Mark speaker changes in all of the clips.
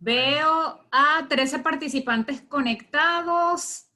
Speaker 1: Veo a 13 participantes conectados.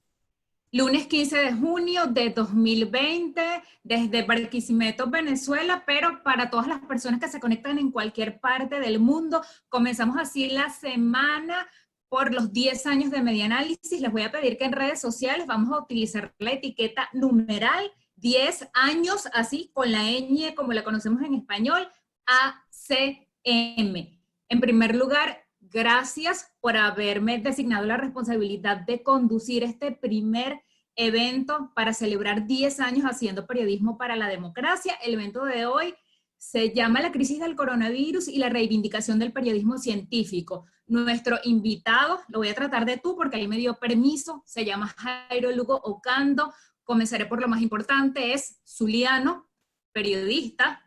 Speaker 1: Lunes 15 de junio de 2020, desde Barquisimeto, Venezuela, pero para todas las personas que se conectan en cualquier parte del mundo, comenzamos así la semana por los 10 años de Medianálisis. Les voy a pedir que en redes sociales vamos a utilizar la etiqueta numeral 10 años, así con la ñ como la conocemos en español, ACM. En primer lugar, gracias por haberme designado la responsabilidad de conducir este primer evento para celebrar 10 años haciendo periodismo para la democracia. El evento de hoy se llama La crisis del coronavirus y la reivindicación del periodismo científico. Nuestro invitado, lo voy a tratar de tú porque ahí me dio permiso, se llama Jairo Lugo Ocando. Comenzaré por lo más importante, es zuliano, periodista,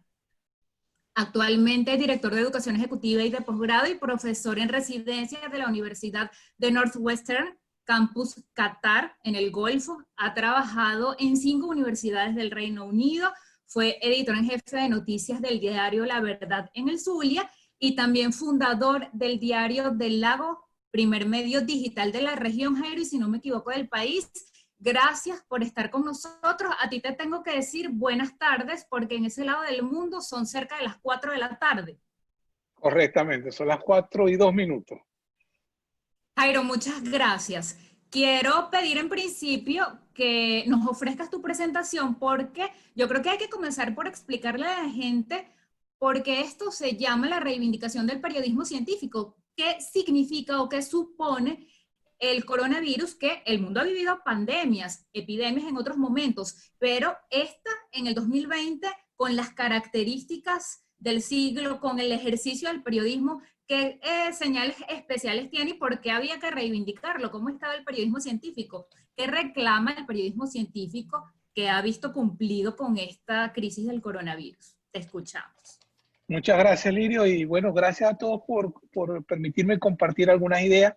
Speaker 1: actualmente director de Educación Ejecutiva y de Posgrado y profesor en residencia de la Universidad de Northwestern, Campus Qatar, en el Golfo. Ha trabajado en 5 universidades del Reino Unido, fue editor en jefe de noticias del diario La Verdad en el Zulia y también fundador del diario del Lago, primer medio digital de la región, Jairo, y si no me equivoco del país. Gracias por estar con nosotros. A ti te tengo que decir buenas tardes, porque en ese lado del mundo son cerca de las 4 de la tarde.
Speaker 2: Correctamente, son las 4:02.
Speaker 1: Jairo, muchas gracias. Quiero pedir en principio que nos ofrezcas tu presentación, porque yo creo que hay que comenzar por explicarle a la gente por qué esto se llama la reivindicación del periodismo científico. ¿Qué significa o qué supone el coronavirus? Que el mundo ha vivido pandemias, epidemias en otros momentos, pero esta en el 2020, con las características del siglo, con el ejercicio del periodismo, ¿qué señales especiales tiene y por qué había que reivindicarlo? ¿Cómo estaba el periodismo científico? ¿Qué reclama el periodismo científico que ha visto cumplido con esta crisis del coronavirus? Te escuchamos.
Speaker 2: Muchas gracias, Lirio, y bueno, gracias a todos por permitirme compartir algunas ideas.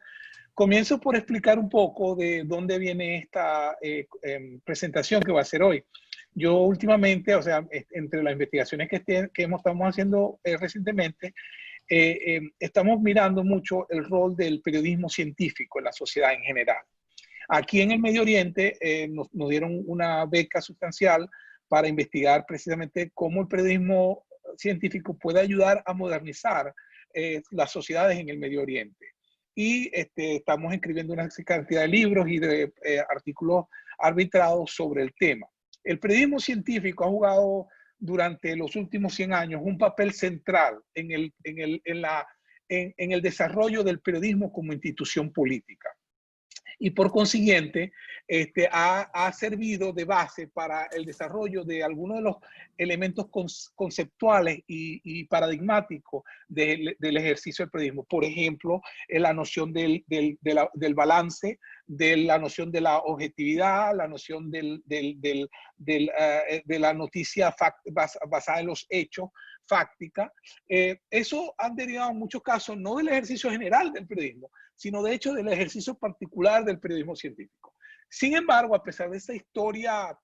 Speaker 2: Comienzo por explicar un poco de dónde viene esta presentación que va a ser hoy. Yo últimamente, o sea, entre las investigaciones que estamos haciendo recientemente, estamos mirando mucho el rol del periodismo científico en la sociedad en general. Aquí en el Medio Oriente nos dieron una beca sustancial para investigar precisamente cómo el periodismo científico puede ayudar a modernizar las sociedades en el Medio Oriente. Y estamos escribiendo una cantidad de libros y de artículos arbitrados sobre el tema. El periodismo científico ha jugado durante los últimos 100 años un papel central en el desarrollo del periodismo como institución política. Y por consiguiente, ha servido de base para el desarrollo de algunos de los elementos conceptuales y paradigmáticos del ejercicio del periodismo. Por ejemplo, la noción del balance, de la noción de la objetividad, la noción de la noticia basada en los hechos, fáctica. Eso han derivado en muchos casos no del ejercicio general del periodismo, sino de hecho del ejercicio particular del periodismo científico. Sin embargo, a pesar de esta historia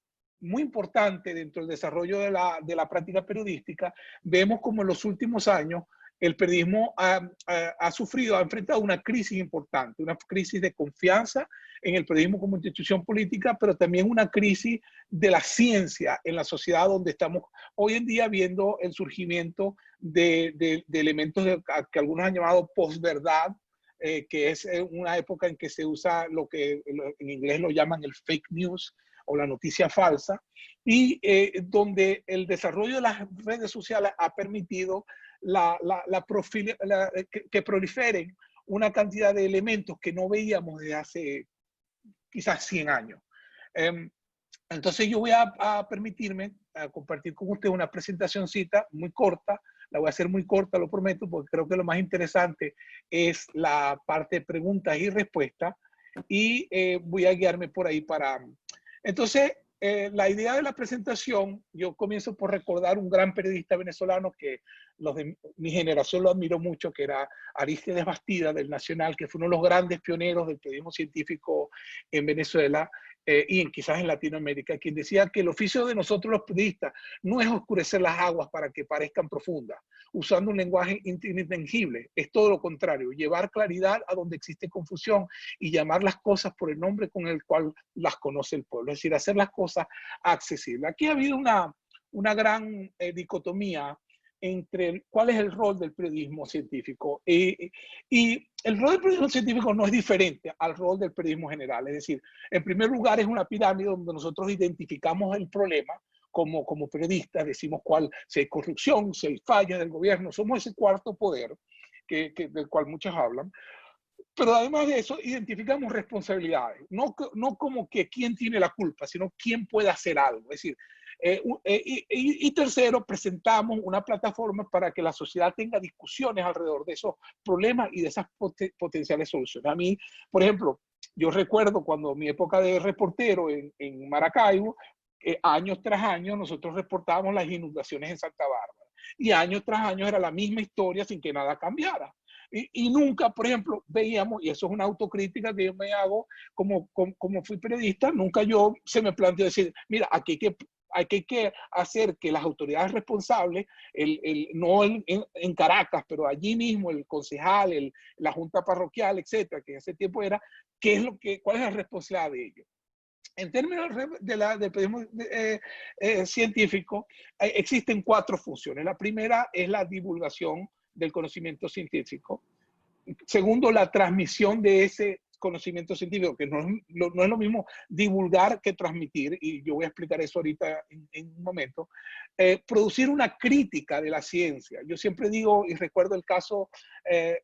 Speaker 2: muy importante dentro del desarrollo de la práctica periodística, vemos como en los últimos años el periodismo ha enfrentado una crisis importante, una crisis de confianza en el periodismo como institución política, pero también una crisis de la ciencia en la sociedad donde estamos hoy en día viendo el surgimiento de elementos que algunos han llamado posverdad, que es una época en que se usa lo que en inglés lo llaman el fake news o la noticia falsa, y donde el desarrollo de las redes sociales ha permitido que proliferen una cantidad de elementos que no veíamos desde hace quizás 100 años. Entonces yo voy a permitirme compartir con usted una presentacioncita muy corta. La voy a hacer muy corta, lo prometo, porque creo que lo más interesante es la parte de preguntas y respuestas, y voy a guiarme por ahí para... Entonces, la idea de la presentación, yo comienzo por recordar un gran periodista venezolano que los de mi generación lo admiró mucho, que era Arístides Bastida del Nacional, que fue uno de los grandes pioneros del periodismo científico en Venezuela. quizás en Latinoamérica, quien decía que el oficio de nosotros los periodistas no es oscurecer las aguas para que parezcan profundas, usando un lenguaje intangible, es todo lo contrario, llevar claridad a donde existe confusión y llamar las cosas por el nombre con el cual las conoce el pueblo, es decir, hacer las cosas accesibles. Aquí ha habido una gran dicotomía entre cuál es el rol del periodismo científico. Y el rol del periodismo científico no es diferente al rol del periodismo general. Es decir, en primer lugar es una pirámide donde nosotros identificamos el problema como periodistas, decimos si hay corrupción, si hay fallas del gobierno, somos ese cuarto poder del cual muchos hablan. Pero además de eso, identificamos responsabilidades, no como que quién tiene la culpa, sino quién puede hacer algo. Es decir, y tercero, presentamos una plataforma para que la sociedad tenga discusiones alrededor de esos problemas y de esas potenciales soluciones. A mí, por ejemplo, yo recuerdo cuando mi época de reportero en Maracaibo, años tras años nosotros reportábamos las inundaciones en Santa Bárbara. Y año tras año era la misma historia sin que nada cambiara. Y nunca, por ejemplo, veíamos, y eso es una autocrítica que yo me hago como fui periodista, nunca se me planteó decir, mira, aquí hay que hacer que las autoridades responsables, no en Caracas, pero allí mismo el concejal, la junta parroquial, etcétera, que en ese tiempo era, ¿cuál es la responsabilidad de ellos? En términos del periodismo científico, existen 4 funciones. La primera es la divulgación del conocimiento científico. Segundo, la transmisión de ese conocimiento científico, que no es lo mismo divulgar que transmitir, y yo voy a explicar eso ahorita en un momento. Producir una crítica de la ciencia. Yo siempre digo, y recuerdo el caso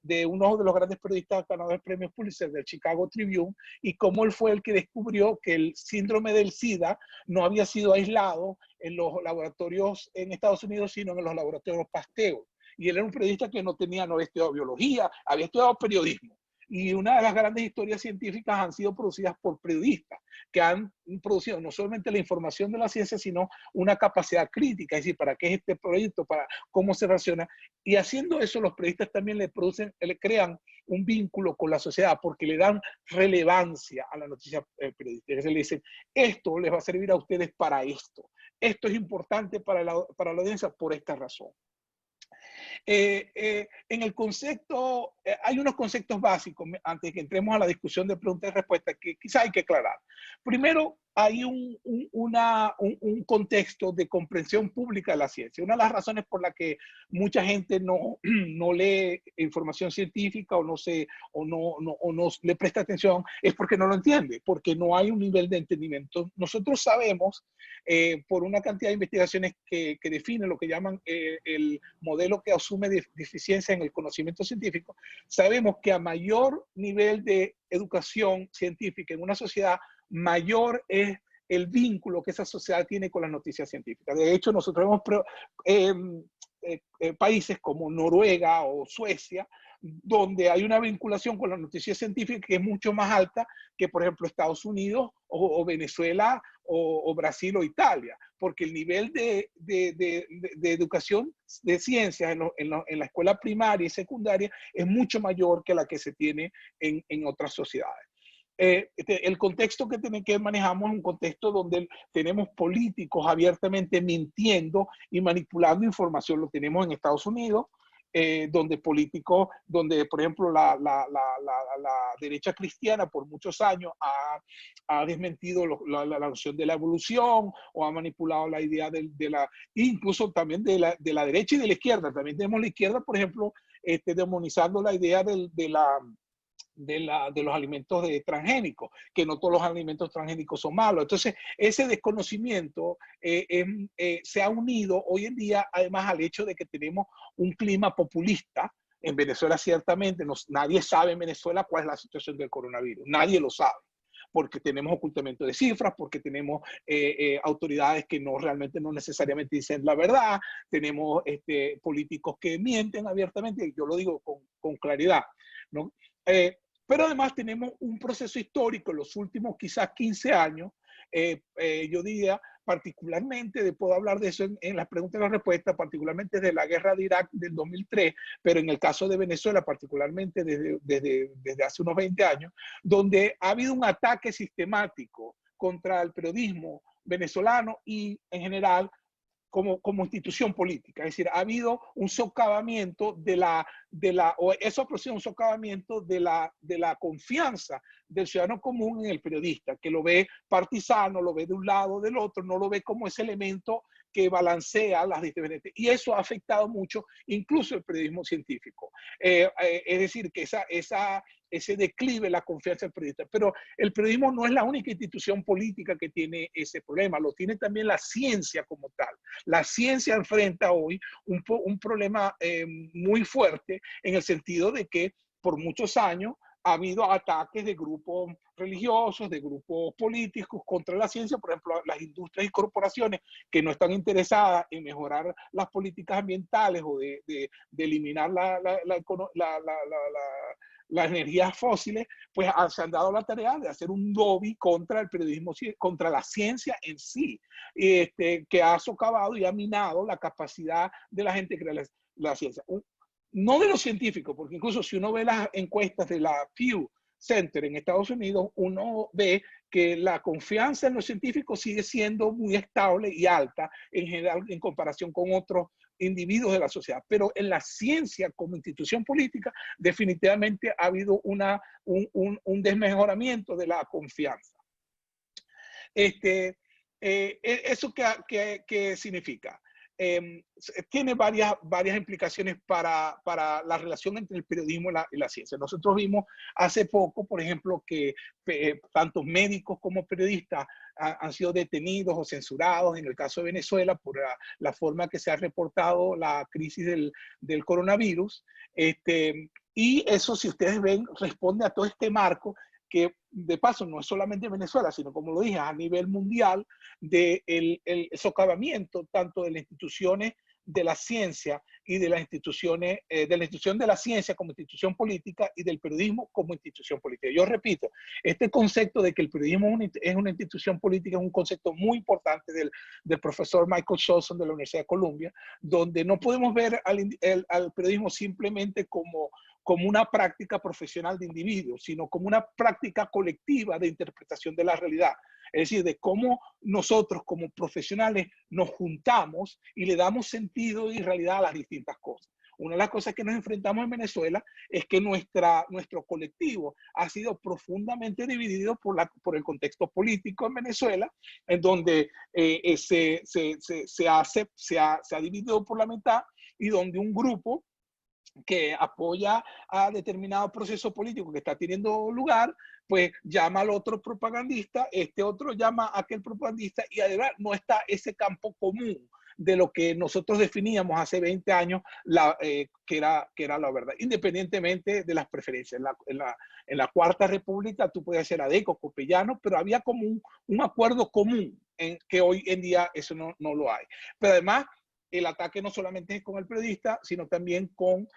Speaker 2: de uno de los grandes periodistas ganadores de premios Pulitzer del Chicago Tribune, y cómo él fue el que descubrió que el síndrome del SIDA no había sido aislado en los laboratorios en Estados Unidos, sino en los laboratorios Pasteur. Y él era un periodista que no había estudiado biología, había estudiado periodismo. Y una de las grandes historias científicas han sido producidas por periodistas que han producido no solamente la información de la ciencia, sino una capacidad crítica, es decir, ¿para qué es este proyecto? ¿Para cómo se relaciona? Y haciendo eso, los periodistas también le crean un vínculo con la sociedad porque le dan relevancia a la noticia periodística. Entonces le dicen, esto les va a servir a ustedes para esto. Esto es importante para la audiencia por esta razón. En el concepto, hay unos conceptos básicos antes de que entremos a la discusión de preguntas y respuestas que quizá hay que aclarar. Primero, hay un contexto de comprensión pública de la ciencia. Una de las razones por la que mucha gente no lee información científica o no le presta atención es porque no lo entiende, porque no hay un nivel de entendimiento. Nosotros sabemos, por una cantidad de investigaciones que definen lo que llaman el modelo que asume deficiencia en el conocimiento científico, sabemos que a mayor nivel de educación científica en una sociedad, mayor es el vínculo que esa sociedad tiene con las noticias científicas. De hecho, nosotros vemos países como Noruega o Suecia, donde hay una vinculación con la noticia científica que es mucho más alta que, por ejemplo, Estados Unidos o Venezuela o Brasil o Italia, porque el nivel de educación de ciencias en la escuela primaria y secundaria es mucho mayor que la que se tiene en otras sociedades. El contexto que manejamos es un contexto donde tenemos políticos abiertamente mintiendo y manipulando información. Lo tenemos en Estados Unidos, donde por ejemplo, la derecha cristiana por muchos años ha desmentido la noción de la evolución o ha manipulado la idea incluso también de la derecha y de la izquierda. También tenemos la izquierda, por ejemplo, demonizando la idea de los alimentos transgénicos, que no todos los alimentos transgénicos son malos. Entonces, ese desconocimiento se ha unido hoy en día, además, al hecho de que tenemos un clima populista. En Venezuela, ciertamente, nadie sabe en Venezuela cuál es la situación del coronavirus. Nadie lo sabe, porque tenemos ocultamiento de cifras, porque tenemos autoridades que realmente no necesariamente dicen la verdad, tenemos políticos que mienten abiertamente, y yo lo digo con claridad, ¿no? Pero además tenemos un proceso histórico en los últimos quizás 15 años, yo diría particularmente, puedo hablar de eso en las preguntas y las respuestas, particularmente desde la guerra de Irak del 2003, pero en el caso de Venezuela particularmente desde hace unos 20 años, donde ha habido un ataque sistemático contra el periodismo venezolano y en general como institución política. Es decir, ha habido un socavamiento o eso ha producido un socavamiento de la confianza del ciudadano común en el periodista, que lo ve partisano, lo ve de un lado o del otro, no lo ve como ese elemento que balancea las diferentes. Y eso ha afectado mucho incluso el periodismo científico. Es decir, que ese declive, la confianza del periodista. Pero el periodismo no es la única institución política que tiene ese problema, lo tiene también la ciencia como tal. La ciencia enfrenta hoy un problema muy fuerte en el sentido de que por muchos años ha habido ataques de grupos religiosos, de grupos políticos contra la ciencia, por ejemplo, las industrias y corporaciones que no están interesadas en mejorar las políticas ambientales o de eliminar las energías fósiles, pues se han dado la tarea de hacer un lobby contra el periodismo, contra la ciencia en sí, que ha socavado y ha minado la capacidad de la gente de crear la ciencia. No de los científicos, porque incluso si uno ve las encuestas de la Pew Center en Estados Unidos, uno ve que la confianza en los científicos sigue siendo muy estable y alta en general en comparación con otros individuos de la sociedad. Pero en la ciencia como institución política definitivamente ha habido un desmejoramiento de la confianza. ¿Eso qué significa? Tiene varias implicaciones para la relación entre el periodismo y la ciencia. Nosotros vimos hace poco, por ejemplo, que tanto médicos como periodistas han sido detenidos o censurados en el caso de Venezuela por la forma que se ha reportado la crisis del coronavirus. Y eso, si ustedes ven, responde a todo este marco que de paso no es solamente Venezuela, sino como lo dije, a nivel mundial, del socavamiento tanto de las instituciones de la ciencia y de las instituciones, de la institución de la ciencia como institución política y del periodismo como institución política. Yo repito, este concepto de que el periodismo es una institución política es un concepto muy importante del profesor Michael Scholson de la Universidad de Columbia, donde no podemos ver al periodismo simplemente como una práctica profesional de individuos, sino como una práctica colectiva de interpretación de la realidad. Es decir, de cómo nosotros como profesionales nos juntamos y le damos sentido y realidad a las distintas cosas. Una de las cosas que nos enfrentamos en Venezuela es que nuestro colectivo ha sido profundamente dividido por el contexto político en Venezuela, en donde se ha dividido por la mitad y donde un grupo que apoya a determinado proceso político que está teniendo lugar, pues llama al otro propagandista, este otro llama a aquel propagandista y además no está ese campo común de lo que nosotros definíamos hace 20 años que era la verdad, independientemente de las preferencias. En la Cuarta República tú podías ser adeco, copellano, pero había como un acuerdo común que hoy en día eso no lo hay. Pero además, el ataque no solamente es con el periodista, sino también con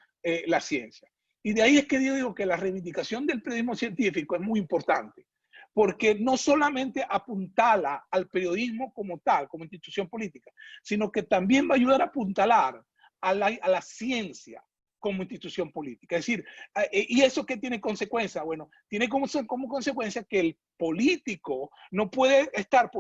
Speaker 2: la ciencia. Y de ahí es que yo digo que la reivindicación del periodismo científico es muy importante, porque no solamente apuntala al periodismo como tal, como institución política, sino que también va a ayudar a apuntalar a la ciencia como institución política. Es decir, ¿y eso qué tiene consecuencia? Bueno, tiene como consecuencia que el político no puede estar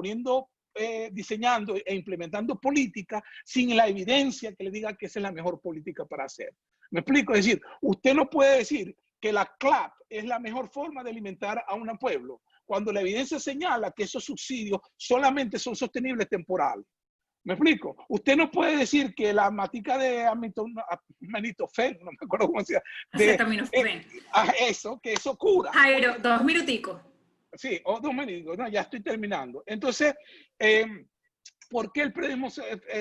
Speaker 2: diseñando e implementando política sin la evidencia que le diga que esa es la mejor política para hacer. ¿Me explico? Es decir, usted no puede decir que la CLAP es la mejor forma de alimentar a un pueblo cuando la evidencia señala que esos subsidios solamente son sostenibles temporales. ¿Me explico? Usted no puede decir que la matica de aminofén, no me acuerdo cómo se llama, que eso cura.
Speaker 1: Jairo, 2 minuticos.
Speaker 2: Sí, 2 minutos, no, ya estoy terminando. Entonces, ¿por qué el periodismo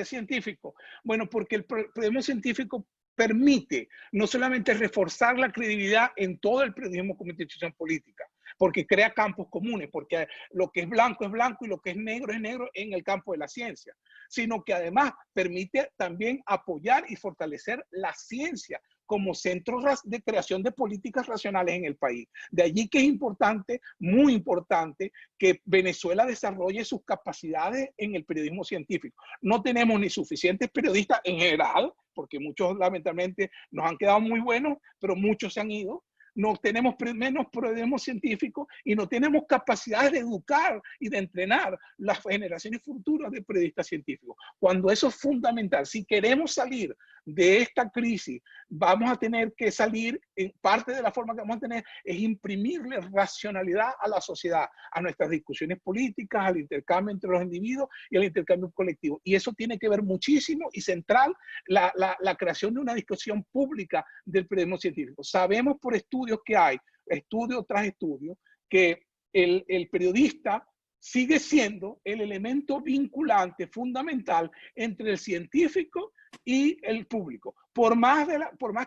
Speaker 2: científico? Bueno, porque el periodismo científico permite no solamente reforzar la credibilidad en todo el periodismo como institución política, porque crea campos comunes, porque lo que es blanco y lo que es negro en el campo de la ciencia, sino que además permite también apoyar y fortalecer la ciencia como centro de creación de políticas racionales en el país. De allí que es importante, muy importante, que Venezuela desarrolle sus capacidades en el periodismo científico. No tenemos ni suficientes periodistas en general, porque muchos lamentablemente nos han quedado muy buenos, pero muchos se han ido. no tenemos menos periodismo científico y no tenemos capacidades de educar y de entrenar las generaciones futuras de periodistas científicos. Cuando eso es fundamental, si queremos salir de esta crisis, vamos a tener que salir, en parte de la forma que vamos a tener es imprimirle racionalidad a la sociedad, a nuestras discusiones políticas, al intercambio entre los individuos y al intercambio colectivo. Y eso tiene que ver muchísimo y central la creación de una discusión pública del periodismo científico. Sabemos por estudios que hay, estudio tras estudio, que el periodista sigue siendo el elemento vinculante fundamental entre el científico y el público. Por más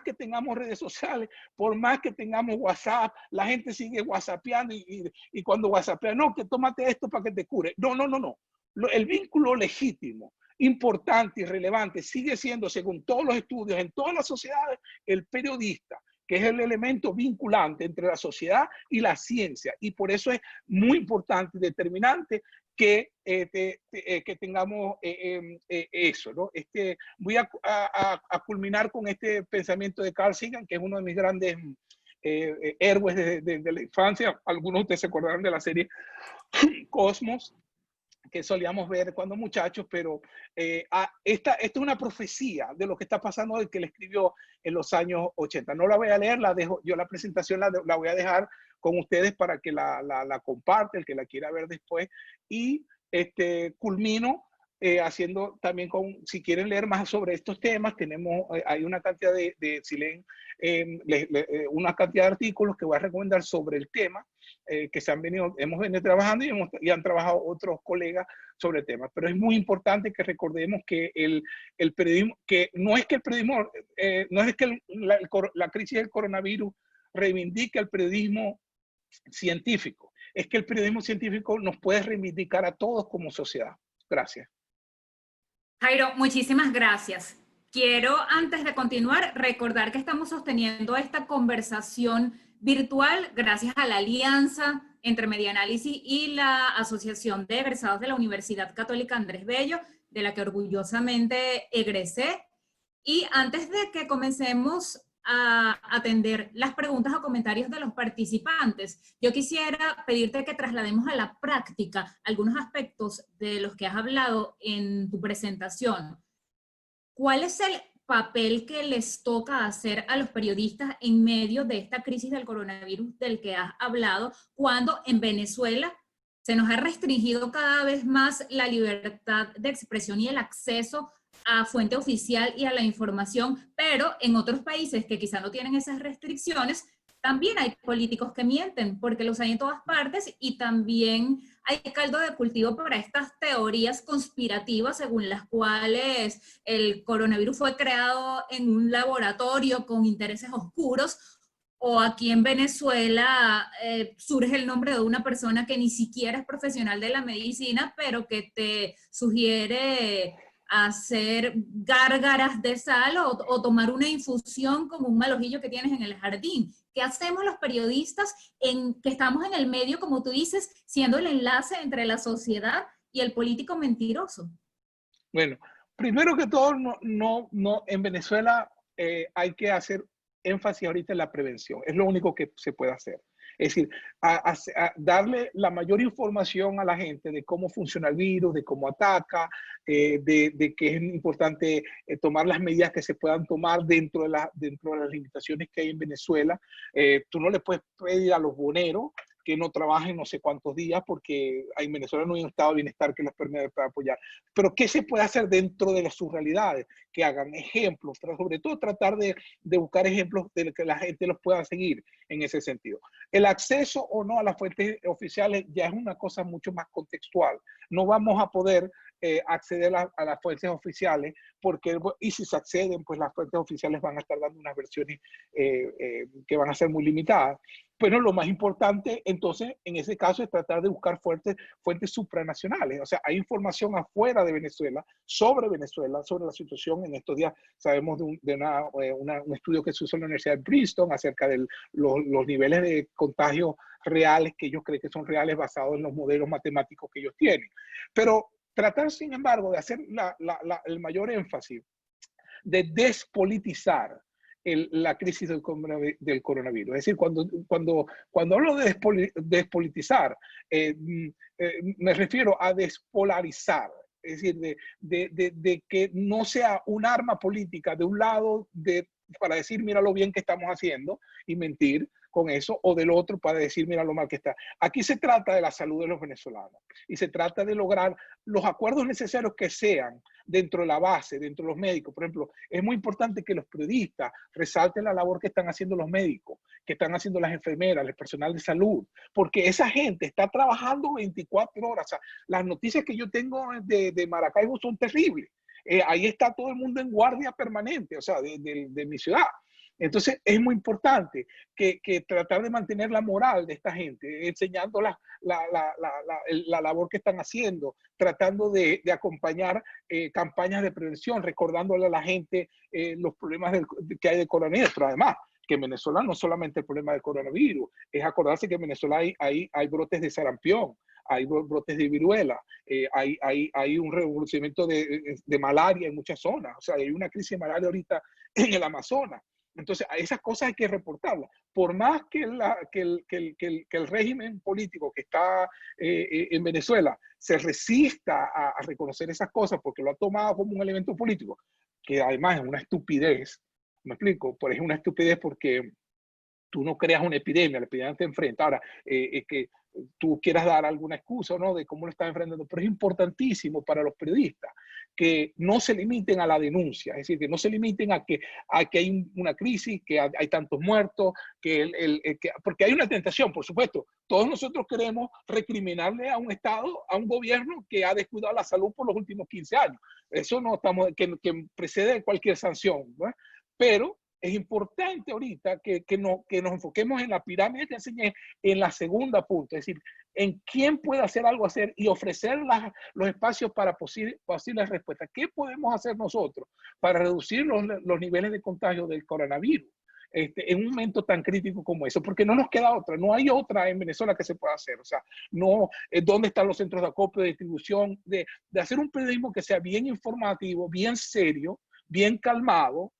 Speaker 2: que tengamos redes sociales, por más que tengamos WhatsApp, la gente sigue whatsappeando y cuando whatsappea, no, que tómate esto para que te cure. No. El vínculo legítimo, importante y relevante sigue siendo, según todos los estudios, en todas las sociedades, el periodista, que es el elemento vinculante entre la sociedad y la ciencia. Y por eso es muy importante y determinante que tengamos eso, ¿no? Voy a culminar con este pensamiento de Carl Sagan, que es uno de mis grandes héroes de la infancia. Algunos de ustedes se acordarán de la serie Cosmos, que solíamos ver cuando muchachos, pero esta es una profecía de lo que está pasando hoy, que él escribió en los años 80. No la voy a leer, yo la presentación la voy a dejar con ustedes para que la comparte, el que la quiera ver después. Y culmino haciendo también si quieren leer más sobre estos temas, hay una cantidad una cantidad de artículos que voy a recomendar sobre el tema, que hemos venido trabajando y han trabajado otros colegas sobre el tema. Pero es muy importante que recordemos que el periodismo, que no es que el periodismo, no es que la crisis del coronavirus reivindique el periodismo científico, es que el periodismo científico nos puede reivindicar a todos como sociedad. Gracias.
Speaker 1: Jairo, muchísimas gracias. Quiero, antes de continuar, recordar que estamos sosteniendo esta conversación virtual gracias a la alianza entre Medianálisis y la Asociación de Egresados de la Universidad Católica Andrés Bello, de la que orgullosamente egresé. Y antes de que comencemos a atender las preguntas o comentarios de los participantes, yo quisiera pedirte que traslademos a la práctica algunos aspectos de los que has hablado en tu presentación. ¿Cuál es el papel que les toca hacer a los periodistas en medio de esta crisis del coronavirus del que has hablado, cuando en Venezuela se nos ha restringido cada vez más la libertad de expresión y el acceso a fuente oficial y a la información, pero en otros países que quizá no tienen esas restricciones, también hay políticos que mienten, porque los hay en todas partes, y también hay caldo de cultivo para estas teorías conspirativas según las cuales el coronavirus fue creado en un laboratorio con intereses oscuros, o aquí en Venezuela surge el nombre de una persona que ni siquiera es profesional de la medicina, pero que te sugiere hacer gárgaras de sal o tomar una infusión como un mal ojillo que tienes en el jardín. ¿Qué hacemos los periodistas que estamos en el medio, como tú dices, siendo el enlace entre la sociedad y el político mentiroso?
Speaker 2: Bueno, primero que todo, en Venezuela hay que hacer énfasis ahorita en la prevención. Es lo único que se puede hacer. Es decir, a darle la mayor información a la gente de cómo funciona el virus, de cómo ataca, de que es importante tomar las medidas que se puedan tomar dentro de las limitaciones que hay en Venezuela. Tú no le puedes pedir a los boneros que no trabajen no sé cuántos días, porque en Venezuela no hay un estado de bienestar que los permita para apoyar. Pero ¿qué se puede hacer dentro de sus realidades? Que hagan ejemplos, sobre todo tratar de buscar ejemplos de que la gente los pueda seguir en ese sentido. El acceso o no a las fuentes oficiales ya es una cosa mucho más contextual. No vamos a poder acceder a las fuentes oficiales, y si se acceden, pues las fuentes oficiales van a estar dando unas versiones que van a ser muy limitadas. Pero lo más importante, entonces, en ese caso, es tratar de buscar fuentes supranacionales. O sea, hay información afuera de Venezuela, sobre la situación. En estos días sabemos de un estudio que se hizo en la Universidad de Princeton acerca de los niveles de contagio reales, que ellos creen que son reales basados en los modelos matemáticos que ellos tienen. Pero tratar, sin embargo, de hacer el mayor énfasis de despolitizar la crisis del coronavirus. Es decir, cuando hablo de despolitizar, me refiero a despolarizar. Es decir, de que no sea un arma política de un lado para decir, mira lo bien que estamos haciendo y mentir con eso, o del otro para decir, mira lo mal que está. Aquí se trata de la salud de los venezolanos y se trata de lograr los acuerdos necesarios que sean dentro de la base, dentro de los médicos. Por ejemplo, es muy importante que los periodistas resalten la labor que están haciendo los médicos, que están haciendo las enfermeras, el personal de salud, porque esa gente está trabajando 24 horas. O sea, las noticias que yo tengo de Maracaibo son terribles. Ahí está todo el mundo en guardia permanente, o sea, de mi ciudad. Entonces, es muy importante que tratar de mantener la moral de esta gente, enseñando la labor que están haciendo, tratando de acompañar campañas de prevención, recordándole a la gente los problemas que hay de coronavirus, pero además, que en Venezuela no solamente el problema del coronavirus, es acordarse que en Venezuela hay brotes de sarampión, hay brotes de viruela, hay un revolucionamiento de malaria en muchas zonas, o sea, hay una crisis de malaria ahorita en el Amazonas. Entonces, a esas cosas hay que reportarlas. Por más que el régimen político que está en Venezuela se resista a reconocer esas cosas porque lo ha tomado como un elemento político, que además es una estupidez, ¿me explico? Por ejemplo, una estupidez porque tú no creas una epidemia, la epidemia te enfrenta. Ahora, que tú quieras dar alguna excusa, ¿no?, de cómo lo estás enfrentando, pero es importantísimo para los periodistas que no se limiten a la denuncia, es decir, que no se limiten a que hay una crisis, que hay tantos muertos, porque hay una tentación, por supuesto. Todos nosotros queremos recriminarle a un Estado, a un gobierno que ha descuidado la salud por los últimos 15 años. Eso no estamos, que precede cualquier sanción, ¿no? Pero es importante ahorita que nos enfoquemos en la pirámide que enseñé, en la segunda punta, es decir, en quién puede hacer algo y ofrecer los espacios para posibles respuestas. ¿Qué podemos hacer nosotros para reducir los niveles de contagio del coronavirus en un momento tan crítico como eso? Porque no nos queda otra, no hay otra en Venezuela que se pueda hacer. O sea, no, ¿dónde están los centros de acopio, de distribución? De hacer un periodismo que sea bien informativo, bien serio, bien calmado,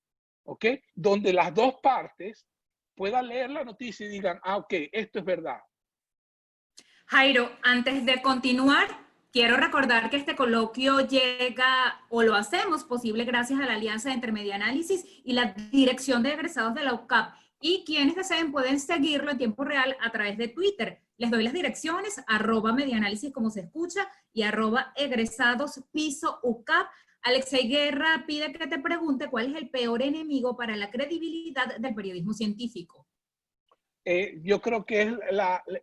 Speaker 2: ¿ok? Donde las dos partes puedan leer la noticia y digan, ah, ok, esto es verdad.
Speaker 1: Jairo, antes de continuar, quiero recordar que este coloquio llega o lo hacemos posible gracias a la Alianza de Intermedianálisis y la Dirección de Egresados de la UCAP. Y quienes deseen pueden seguirlo en tiempo real a través de Twitter. Les doy las direcciones, @medianálisis como se escucha y @egresados_UCAP. Alexei Guerra pide que te pregunte cuál es el peor enemigo para la credibilidad del periodismo científico.
Speaker 2: Yo creo que es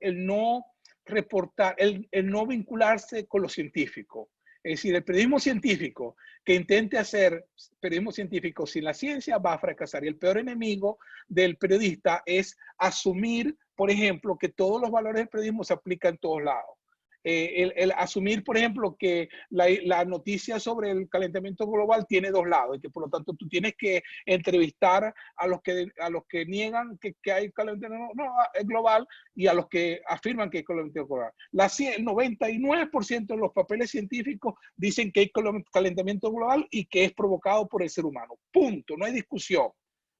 Speaker 2: el no reportar, el no vincularse con lo científico. Es decir, el periodismo científico que intente hacer periodismo científico sin la ciencia va a fracasar. Y el peor enemigo del periodista es asumir, por ejemplo, que todos los valores del periodismo se aplican en todos lados. El asumir, por ejemplo, que la noticia sobre el calentamiento global tiene dos lados y que por lo tanto tú tienes que entrevistar a los que niegan que hay calentamiento global y a los que afirman que hay calentamiento global. El 99% de los papeles científicos dicen que hay calentamiento global y que es provocado por el ser humano. Punto, no hay discusión.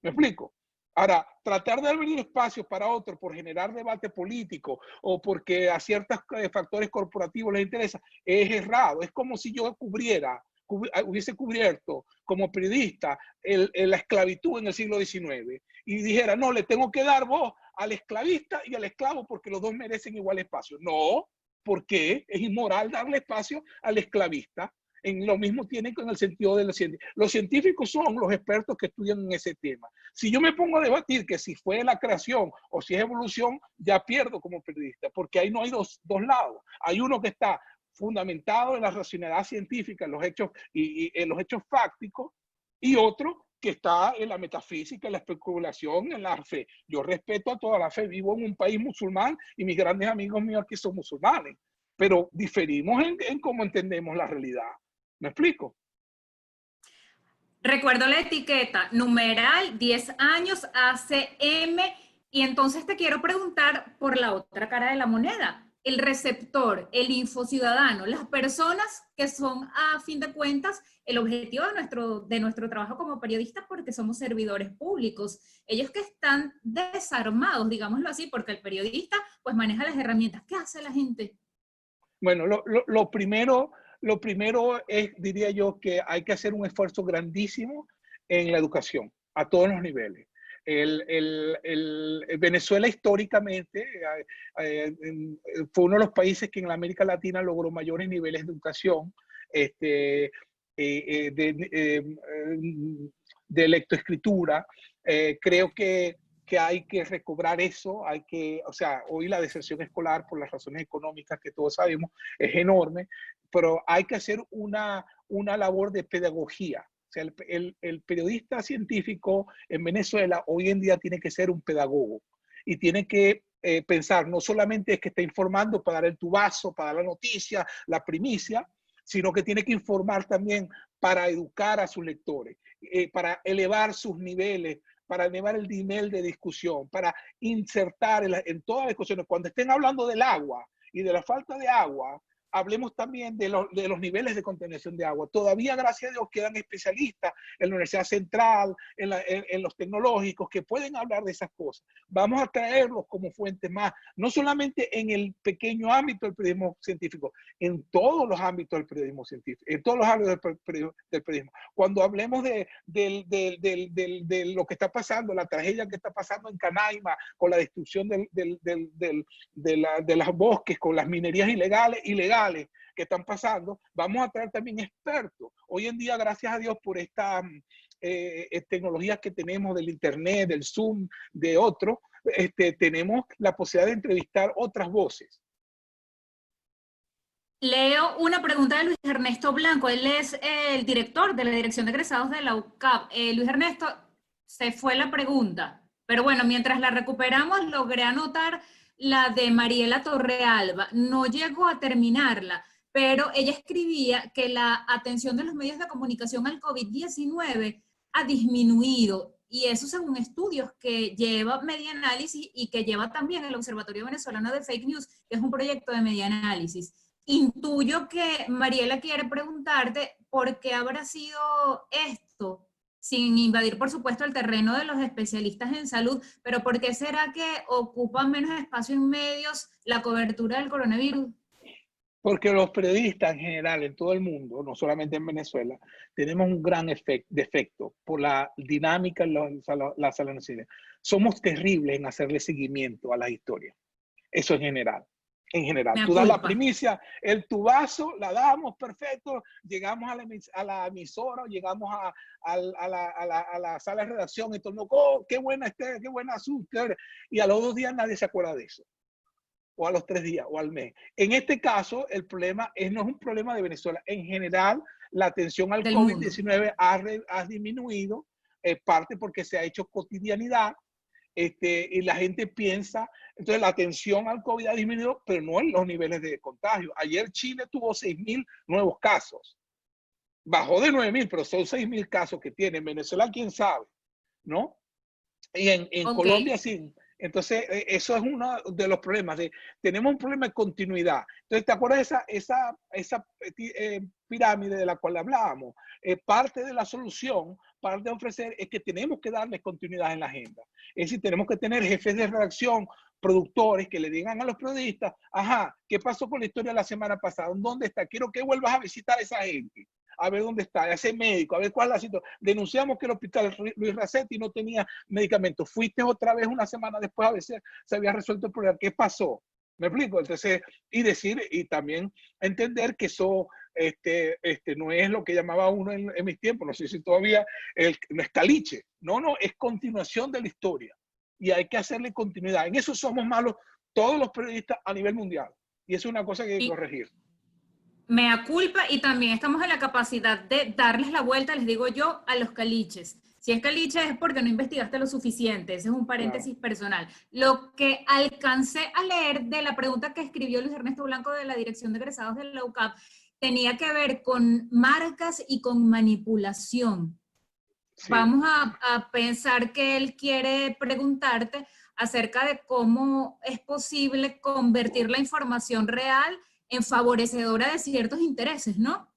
Speaker 2: ¿Me explico? Ahora, tratar de abrir espacios para otros por generar debate político o porque a ciertos factores corporativos les interesa, es errado. Es como si yo hubiese cubierto como periodista la esclavitud en el siglo XIX y dijera, no, le tengo que dar voz al esclavista y al esclavo porque los dos merecen igual espacio. No, porque es inmoral darle espacio al esclavista. En lo mismo tienen con el sentido de los científicos. Los científicos son los expertos que estudian en ese tema. Si yo me pongo a debatir que si fue la creación o si es evolución, ya pierdo como periodista, porque ahí no hay dos lados. Hay uno que está fundamentado en la racionalidad científica, en los hechos y en los hechos fácticos, y otro que está en la metafísica, en la especulación, en la fe. Yo respeto a toda la fe. Vivo en un país musulmán y mis grandes amigos míos aquí son musulmanes, pero diferimos en cómo entendemos la realidad. ¿Me explico?
Speaker 1: Recuerdo la etiqueta, numeral 10 años ACM, y entonces te quiero preguntar por la otra cara de la moneda. el receptor, el infociudadano, las personas que son, a fin de cuentas, el objetivo de nuestro trabajo como periodistas, porque somos servidores públicos. Ellos que están desarmados, digámoslo así, porque el periodista pues maneja las herramientas. ¿Qué hace la gente?
Speaker 2: Bueno, lo primero es, diría yo, que hay que hacer un esfuerzo grandísimo en la educación, a todos los niveles. Venezuela históricamente fue uno de los países que en la América Latina logró mayores niveles de educación, este, de lectoescritura. Creo que hay que recobrar eso, o sea, hoy la deserción escolar por las razones económicas que todos sabemos es enorme, pero hay que hacer una labor de pedagogía. O sea, el periodista científico en Venezuela hoy en día tiene que ser un pedagogo y tiene que pensar, no solamente es que está informando para dar el tubazo, para dar la noticia, la primicia, sino que tiene que informar también para educar a sus lectores, para elevar sus niveles, para elevar el nivel de discusión, para insertar en todas las discusiones. Cuando estén hablando del agua y de la falta de agua, hablemos también de los niveles de contaminación de agua. Todavía, gracias a Dios, quedan especialistas en la Universidad Central, en los tecnológicos, que pueden hablar de esas cosas. Vamos a traerlos como fuentes más, no solamente en el pequeño ámbito del periodismo científico, en todos los ámbitos del periodismo científico, en todos los ámbitos del periodismo. Cuando hablemos de lo que está pasando, la tragedia que está pasando en Canaima, con la destrucción de los bosques, con las minerías ilegales que están pasando, vamos a traer también expertos. Hoy en día, gracias a Dios por estas tecnologías que tenemos del internet, del Zoom, de otros, tenemos la posibilidad de entrevistar otras voces.
Speaker 1: Leo una pregunta de Luis Ernesto Blanco. Él es el director de la Dirección de Egresados de la UCAP. Luis Ernesto, se fue la pregunta, pero bueno, mientras la recuperamos, logré anotar la de Mariela Torrealba. No llegó a terminarla, pero ella escribía que la atención de los medios de comunicación al COVID-19 ha disminuido, y eso según estudios que lleva Medianálisis y que lleva también el Observatorio Venezolano de Fake News, que es un proyecto de Medianálisis. Intuyo que Mariela quiere preguntarte por qué habrá sido esto, sin invadir, por supuesto, el terreno de los especialistas en salud, pero ¿por qué será que ocupa menos espacio en medios la cobertura del coronavirus?
Speaker 2: Porque los periodistas en general, en todo el mundo, no solamente en Venezuela, tenemos un gran defecto por la dinámica en la sala de noticias. Somos terribles en hacerle seguimiento a las historias. Eso en general. En general, tú das la primicia, el tubazo, la damos, perfecto, llegamos a la emisora, llegamos a la sala de redacción y todo el mundo, oh, qué buena azúcar, y a los 2 días nadie se acuerda de eso, o a los 3 días, o al mes. En este caso, el problema no es un problema de Venezuela. En general, la atención al COVID-19 ha disminuido, parte porque se ha hecho cotidianidad, y la gente piensa, entonces la atención al COVID ha disminuido, pero no en los niveles de contagio. Ayer Chile tuvo 6.000 nuevos casos. Bajó de 9.000, pero son 6.000 casos que tiene. En Venezuela, quién sabe, ¿no? Y en Colombia sí. Entonces, eso es uno de los problemas. Tenemos un problema de continuidad. Entonces, ¿te acuerdas de esa pirámide de la cual hablábamos? Parte de la solución, parte de ofrecer, es que tenemos que darles continuidad en la agenda. Es decir, tenemos que tener jefes de redacción, productores que le digan a los periodistas, ajá, ¿qué pasó con la historia de la semana pasada? ¿Dónde está? Quiero que vuelvas a visitar a esa gente, a ver dónde está, a ese médico, a ver cuál es la situación. Denunciamos que el hospital Luis Racetti no tenía medicamentos. Fuiste otra vez una semana después a ver si se había resuelto el problema. ¿Qué pasó? ¿Me explico? Entonces, y decir, y también entender que eso no es lo que llamaba uno en mis tiempos, no sé si todavía, no es caliche. No, es continuación de la historia. Y hay que hacerle continuidad. En eso somos malos todos los periodistas a nivel mundial. Y eso es una cosa que hay que corregir.
Speaker 1: Mea culpa, y también estamos en la capacidad de darles la vuelta, les digo yo, a los caliches. Si es caliche es porque no investigaste lo suficiente. Ese es un paréntesis personal. Lo que alcancé a leer de la pregunta que escribió Luis Ernesto Blanco de la Dirección de Egresados de la UCAP tenía que ver con marcas y con manipulación. Sí. Vamos a pensar que él quiere preguntarte acerca de cómo es posible convertir la información real en favorecedora de ciertos intereses, ¿no?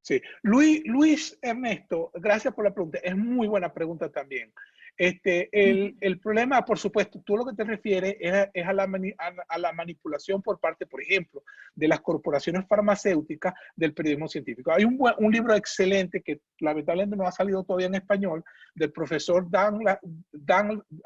Speaker 2: Sí, Luis Ernesto, gracias por la pregunta. Es muy buena pregunta también. El problema, por supuesto, tú lo que te refieres es a la manipulación por parte, por ejemplo, de las corporaciones farmacéuticas del periodismo científico. Hay un libro excelente que lamentablemente no ha salido todavía en español, del profesor Dan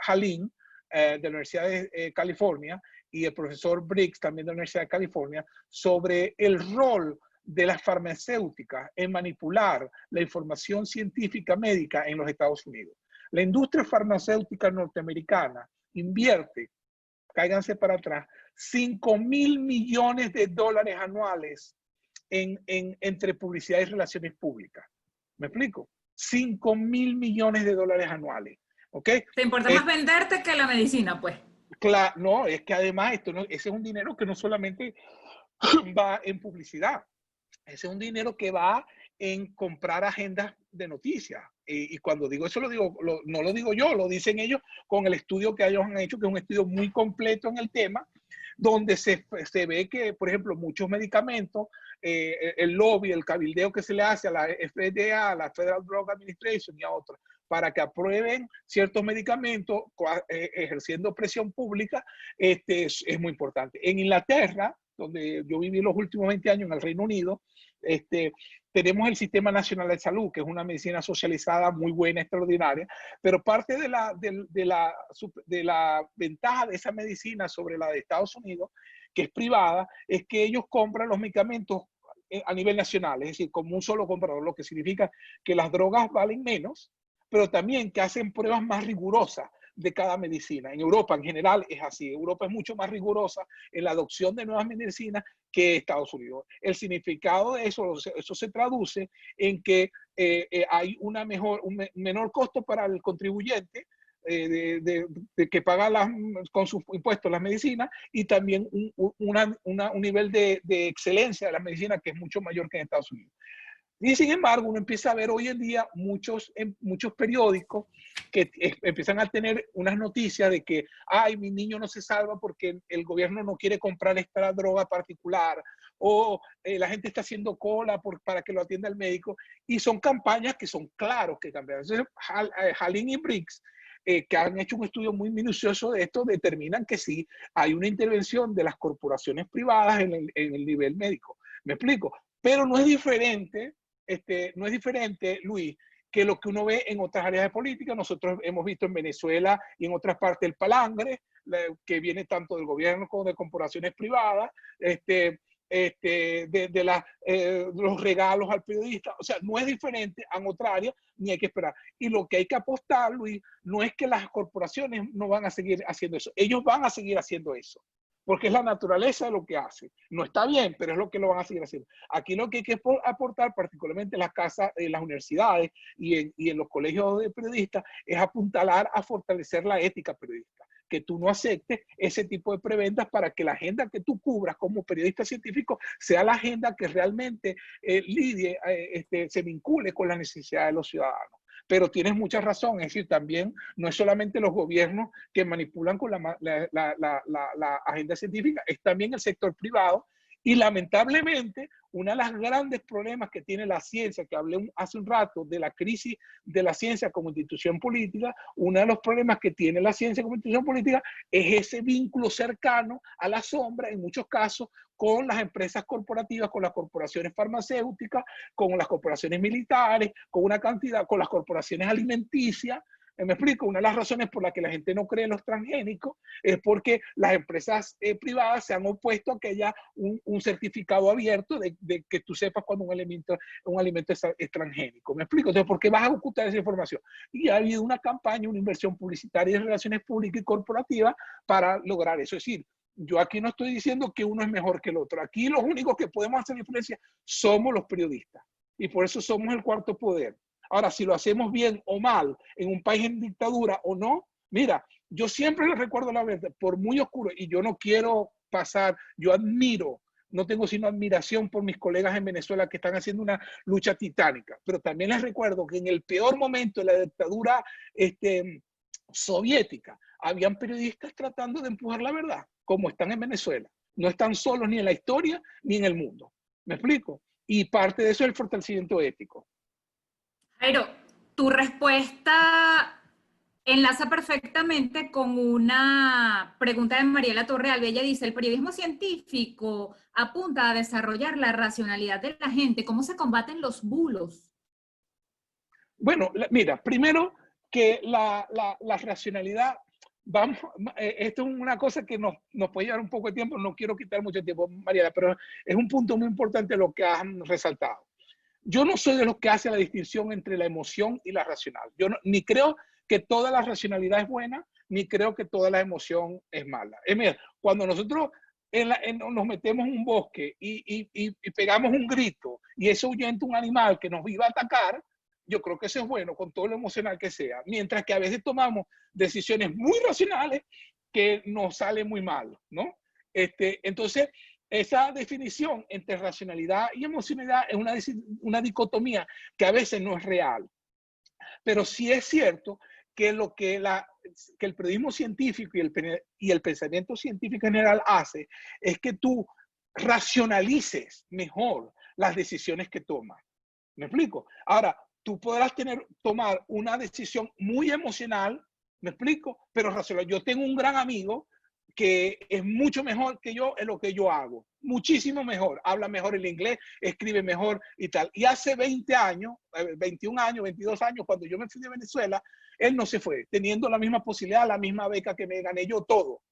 Speaker 2: Halin, de la Universidad de California, y el profesor Briggs, también de la Universidad de California, sobre el rol de las farmacéuticas en manipular la información científica médica en los Estados Unidos. La industria farmacéutica norteamericana invierte, cáiganse para atrás, 5.000 millones de dólares anuales entre publicidad y relaciones públicas. ¿Me explico? 5.000 millones de dólares anuales. ¿Ok?
Speaker 1: ¿Te importa más venderte que la medicina, pues?
Speaker 2: Claro, no, es que además ese es un dinero que no solamente va en publicidad. Ese es un dinero que va en comprar agendas de noticias. Y cuando digo eso, no lo digo yo, lo dicen ellos con el estudio que ellos han hecho, que es un estudio muy completo en el tema, donde se ve que, por ejemplo, muchos medicamentos, el lobby, el cabildeo que se le hace a la FDA, a la Federal Drug Administration y a otras, para que aprueben ciertos medicamentos, ejerciendo presión pública, es muy importante. En Inglaterra, donde yo viví los últimos 20 años, en el Reino Unido, tenemos el Sistema Nacional de Salud, que es una medicina socializada muy buena, extraordinaria, pero parte de la ventaja de esa medicina sobre la de Estados Unidos, que es privada, es que ellos compran los medicamentos a nivel nacional, es decir, como un solo comprador, lo que significa que las drogas valen menos, pero también que hacen pruebas más rigurosas de cada medicina. En Europa en general es así. Europa es mucho más rigurosa en la adopción de nuevas medicinas que Estados Unidos. El significado de eso se traduce en que hay un menor costo para el contribuyente que paga con sus impuestos las medicinas, y también un nivel de excelencia de las medicinas que es mucho mayor que en Estados Unidos. Y sin embargo, uno empieza a ver hoy en día muchos periódicos que empiezan a tener unas noticias de que, ay, mi niño no se salva porque el gobierno no quiere comprar esta droga particular, o la gente está haciendo cola para que lo atienda el médico, y son campañas que son claros que cambian. Entonces, Halin y Briggs, que han hecho un estudio muy minucioso de esto, determinan que sí hay una intervención de las corporaciones privadas en el nivel médico. ¿Me explico? Pero no es diferente, Luis, que lo que uno ve en otras áreas de política. Nosotros hemos visto en Venezuela y en otras partes el palangre, que viene tanto del gobierno como de corporaciones privadas, los regalos al periodista. O sea, no es diferente en otra área, ni hay que esperar. Y lo que hay que apostar, Luis, no es que las corporaciones no van a seguir haciendo eso. Ellos van a seguir haciendo eso, porque es la naturaleza de lo que hacen. No está bien, pero es lo que lo van a seguir haciendo. Aquí lo que hay que aportar, particularmente en las casas, en las universidades y en los colegios de periodistas, es apuntalar a fortalecer la ética periodística. Que tú no aceptes ese tipo de preventas, para que la agenda que tú cubras como periodista científico sea la agenda que realmente lidie, se vincule con las necesidades de los ciudadanos. Pero tienes mucha razón, es decir, también no es solamente los gobiernos que manipulan con la agenda científica, es también el sector privado. Y lamentablemente, uno de los grandes problemas que tiene la ciencia, que hablé hace un rato de la crisis de la ciencia como institución política, uno de los problemas que tiene la ciencia como institución política es ese vínculo cercano a la sombra, en muchos casos, con las empresas corporativas, con las corporaciones farmacéuticas, con las corporaciones militares, con las corporaciones alimenticias. Me explico, una de las razones por las que la gente no cree en los transgénicos es porque las empresas privadas se han opuesto a que haya un certificado abierto de que tú sepas cuando un alimento es transgénico. Me explico, entonces, ¿por qué vas a ocultar esa información? Y ha habido una campaña, una inversión publicitaria en relaciones públicas y corporativas para lograr eso. Es decir, yo aquí no estoy diciendo que uno es mejor que el otro. Aquí los únicos que podemos hacer diferencia somos los periodistas. Y por eso somos el cuarto poder. Ahora, si lo hacemos bien o mal, en un país en dictadura o no, mira, yo siempre les recuerdo la verdad, por muy oscuro, y yo no quiero pasar, yo admiro, no tengo sino admiración por mis colegas en Venezuela que están haciendo una lucha titánica, pero también les recuerdo que en el peor momento de la dictadura soviética, habían periodistas tratando de empujar la verdad, como están en Venezuela. No están solos ni en la historia ni en el mundo. ¿Me explico? Y parte de eso es el fortalecimiento ético.
Speaker 1: Jairo, tu respuesta enlaza perfectamente con una pregunta de Mariela Torrealba. Ella dice, el periodismo científico apunta a desarrollar la racionalidad de la gente. ¿Cómo se combaten los bulos?
Speaker 2: Bueno, mira, primero que la racionalidad, vamos, esto es una cosa que nos puede llevar un poco de tiempo, no quiero quitar mucho tiempo, Mariela, pero es un punto muy importante lo que han resaltado. Yo no soy de los que hace la distinción entre la emoción y la racional. Yo ni creo que toda la racionalidad es buena, ni creo que toda la emoción es mala. Mira, cuando nosotros nos metemos en un bosque y pegamos un grito y eso ahuyenta un animal que nos iba a atacar, yo creo que eso es bueno con todo lo emocional que sea. Mientras que a veces tomamos decisiones muy racionales que nos salen muy mal, ¿no? Entonces, esa definición entre racionalidad y emocionalidad es una dicotomía que a veces no es real. Pero sí es cierto que que el periodismo científico y el pensamiento científico en general hace es que tú racionalices mejor las decisiones que tomas. ¿Me explico? Ahora, tú podrás tomar una decisión muy emocional, ¿me explico? Pero racional. Yo tengo un gran amigo que es mucho mejor que yo en lo que yo hago. Muchísimo mejor. Habla mejor el inglés, escribe mejor y tal. Y hace 20 años, 21 años, 22 años, cuando yo me fui de Venezuela, él no se fue, teniendo la misma posibilidad, la misma beca que me gané yo, todo.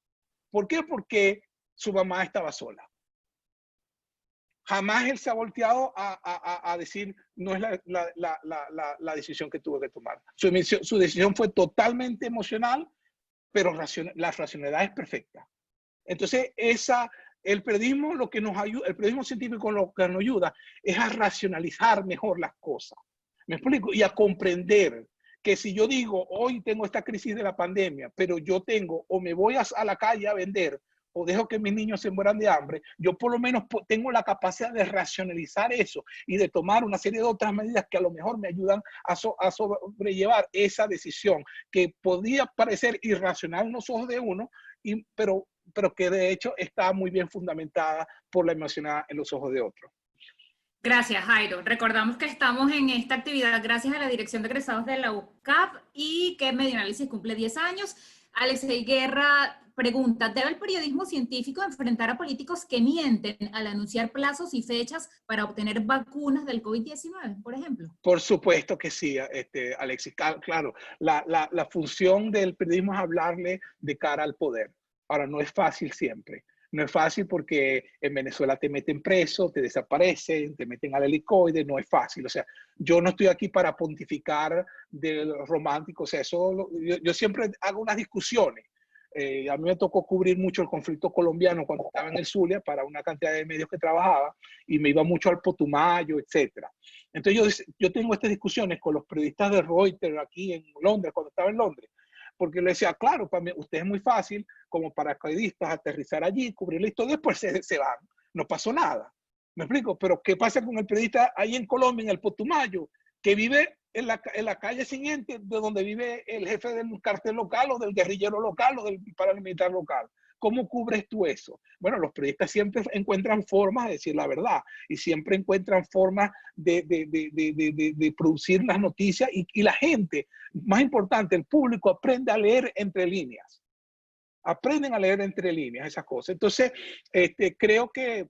Speaker 2: ¿Por qué? Porque su mamá estaba sola. Jamás él se ha volteado a decir, no es la decisión que tuve que tomar. Su decisión fue totalmente emocional, pero la racionalidad es perfecta. Entonces, el periodismo, lo que nos ayuda, el periodismo científico lo que nos ayuda es a racionalizar mejor las cosas. ¿Me explico? Y a comprender que si yo digo, hoy tengo esta crisis de la pandemia, pero yo tengo, o me voy a la calle a vender, o dejo que mis niños se mueran de hambre, yo por lo menos tengo la capacidad de racionalizar eso y de tomar una serie de otras medidas que a lo mejor me ayudan a sobrellevar esa decisión que podía parecer irracional en los ojos de uno, pero que de hecho está muy bien fundamentada por la emocionalidad en los ojos de otro.
Speaker 1: Gracias, Jairo. Recordamos que estamos en esta actividad gracias a la Dirección de Egresados de la UCAP y que Medioanálisis cumple 10 años. Alexei Guerra pregunta, ¿debe el periodismo científico enfrentar a políticos que mienten al anunciar plazos y fechas para obtener vacunas del COVID-19, por ejemplo?
Speaker 2: Por supuesto que sí, Alexis. Claro, la función del periodismo es hablarle de cara al poder. Ahora, no es fácil siempre. No es fácil porque en Venezuela te meten preso, te desaparecen, te meten al helicoide, no es fácil. O sea, yo no estoy aquí para pontificar del romántico, o sea, yo siempre hago unas discusiones. A mí me tocó cubrir mucho el conflicto colombiano cuando estaba en el Zulia para una cantidad de medios que trabajaba y me iba mucho al Putumayo, etcétera. Entonces yo tengo estas discusiones con los periodistas de Reuters aquí en Londres, cuando estaba en Londres, porque le decía, claro, para mí, usted es muy fácil como paracaidistas aterrizar allí, cubrir la historia, después se van, no pasó nada. ¿Me explico? Pero ¿qué pasa con el periodista ahí en Colombia, en el Putumayo, que vive en la calle siguiente de donde vive el jefe del cartel local o del guerrillero local o del paramilitar local? ¿Cómo cubres tú eso? Bueno, los periodistas siempre encuentran formas de decir la verdad y siempre encuentran formas de producir las noticias y la gente, más importante, el público aprende a leer entre líneas. Aprenden a leer entre líneas esas cosas. Entonces, creo que